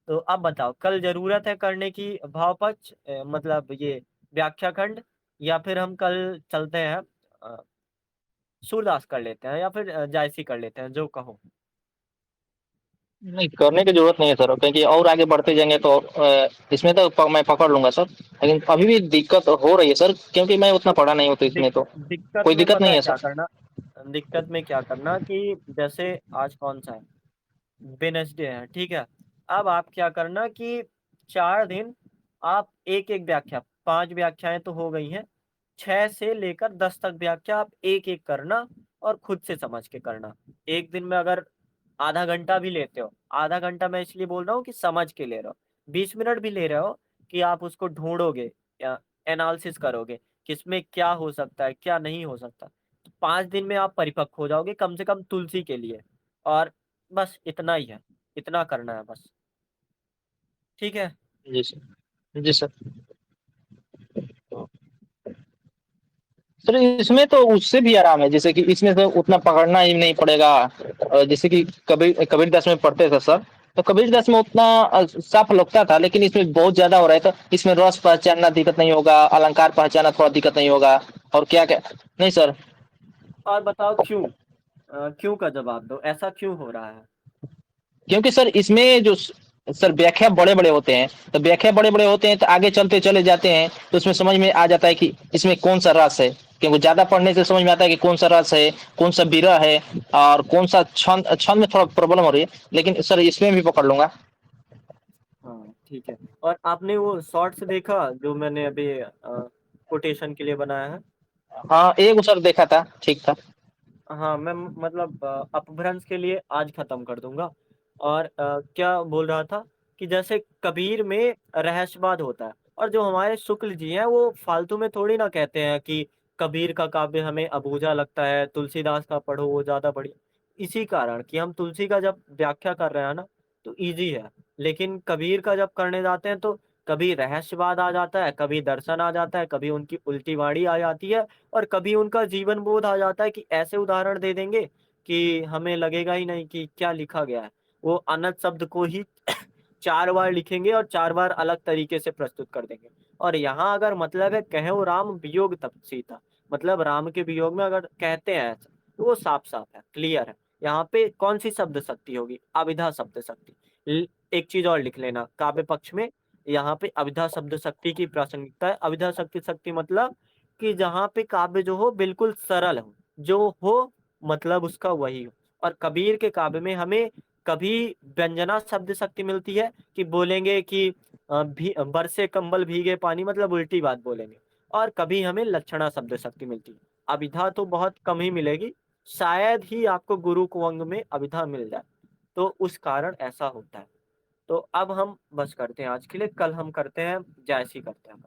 तो अब बताओ, कल जरूरत है करने की भाव पक्ष, मतलब ये व्याख्या खंड, या फिर हम कल चलते हैं सूरदास कर लेते हैं, या फिर जायसी कर लेते हैं, जो कहो। नहीं, करने की जरूरत नहीं है सर, क्योंकि और आगे बढ़ते जाएंगे तो इसमें तो मैं पकड़ लूंगा सर। लेकिन अभी भी दिक्कत हो रही है सर, क्योंकि मैं उतना पढ़ा नहीं हूँ, तो इसमें तो दिक्कत कोई में दिक्कत पता नहीं है है क्या सर। करना? दिक्कत में क्या करना कि जैसे आज कौन सा है, वेडनेसडे है, ठीक है। अब आप क्या करना कि 4 दिन आप एक एक व्याख्या, 5 व्याख्याएं तो हो गई हैं, 6 से लेकर 10 तक व्याख्या आप एक एक करना, और खुद से समझ के करना। एक दिन में अगर आधा घंटा भी लेते हो, आधा घंटा मैं इसलिए बोल रहा हूँ कि समझ के ले रहे हो, 20 मिनट भी ले रहे हो कि आप उसको ढूंढोगे या एनालिसिस करोगे किसमें क्या हो सकता है क्या नहीं हो सकता, तो 5 दिन में आप परिपक्व हो जाओगे, कम से कम तुलसी के लिए। और बस इतना ही है, इतना करना है बस। ठीक है। जी सर, जी सर। सर इसमें तो उससे भी आराम है, जैसे कि इसमें तो उतना पकड़ना ही नहीं पड़ेगा। जैसे कि कबीर दास में पढ़ते थे सर, तो कबीर दास में उतना साफ लगता था, लेकिन इसमें बहुत ज्यादा हो रहा है, तो इसमें रस पहचानना दिक्कत नहीं होगा, अलंकार पहचानना थोड़ा दिक्कत नहीं होगा, और क्या क्या नहीं सर। और बताओ क्यों? क्यों का जवाब दो, ऐसा क्यों हो रहा है? क्योंकि सर इसमें जो सर व्याख्या बड़े बड़े होते हैं, तो व्याख्या बड़े बड़े होते हैं, तो आगे चलते चले जाते हैं, तो उसमें समझ में आ जाता है कि इसमें कौन सा रस है। क्योंकि ज्यादा पढ़ने से समझ में आता है कि कौन सा रस है, कौन सा विरह है, और कौन सा छंद छंद में थोड़ा प्रॉब्लम हो रही है, लेकिन सर इसमें भी पकड़ लूंगा। हाँ ठीक है। और आपने वो शॉर्ट्स देखा जो मैंने अभी कोटेशन के लिए बनाया है? हाँ एक सर देखा था, ठीक था। हाँ, मैं मतलब अपभ्रंश के लिए आज खत्म कर दूंगा। और क्या बोल रहा था कि जैसे कबीर में रहस्यवाद होता है, और जो हमारे शुक्ल जी हैं वो फालतू में थोड़ी ना कहते हैं कि कबीर का काव्य हमें अबूझा लगता है, तुलसीदास का पढ़ो वो ज्यादा बढ़िया। इसी कारण कि हम तुलसी का जब व्याख्या कर रहे हैं ना, तो इजी है। लेकिन कबीर का जब करने जाते हैं तो कभी रहस्यवाद आ जाता है, कभी दर्शन आ जाता है, कभी उनकी उल्टी वाणी आ जाती है, और कभी उनका जीवन बोध आ जाता है कि ऐसे उदाहरण दे देंगे कि हमें लगेगा ही नहीं कि क्या लिखा गया है। वो अनंत शब्द को ही 4 बार लिखेंगे और 4 बार अलग तरीके से प्रस्तुत कर देंगे। और यहाँ अगर मतलब है कहो राम वियोग तब सीता, मतलब राम के वियोग में अगर कहते हैं ऐसा, तो वो साफ साफ है, क्लियर है। यहाँ पे कौन सी शब्द शक्ति होगी? अविधा शब्द शक्ति। एक चीज और लिख लेना काव्य पक्ष में, यहाँ पे अभिधा शब्द शक्ति की प्रासंगिकता है। अभिधा शक्ति शक्ति मतलब कि जहाँ पे काव्य जो हो बिल्कुल सरल हो, जो हो मतलब उसका वही हो। और कबीर के काव्य में हमें कभी व्यंजना शब्द शक्ति मिलती है कि बोलेंगे कि बरसे कंबल भीगे पानी, मतलब उल्टी बात बोलेंगे। और कभी हमें लक्षणा शब्द शक्ति मिलती है। अभिधा तो बहुत कम ही मिलेगी, शायद ही आपको गुरु कुंवंग में अभिधा मिल जाए, तो उस कारण ऐसा होता है। तो अब हम बस करते हैं आज के लिए, कल हम करते हैं जैसी करते हैं।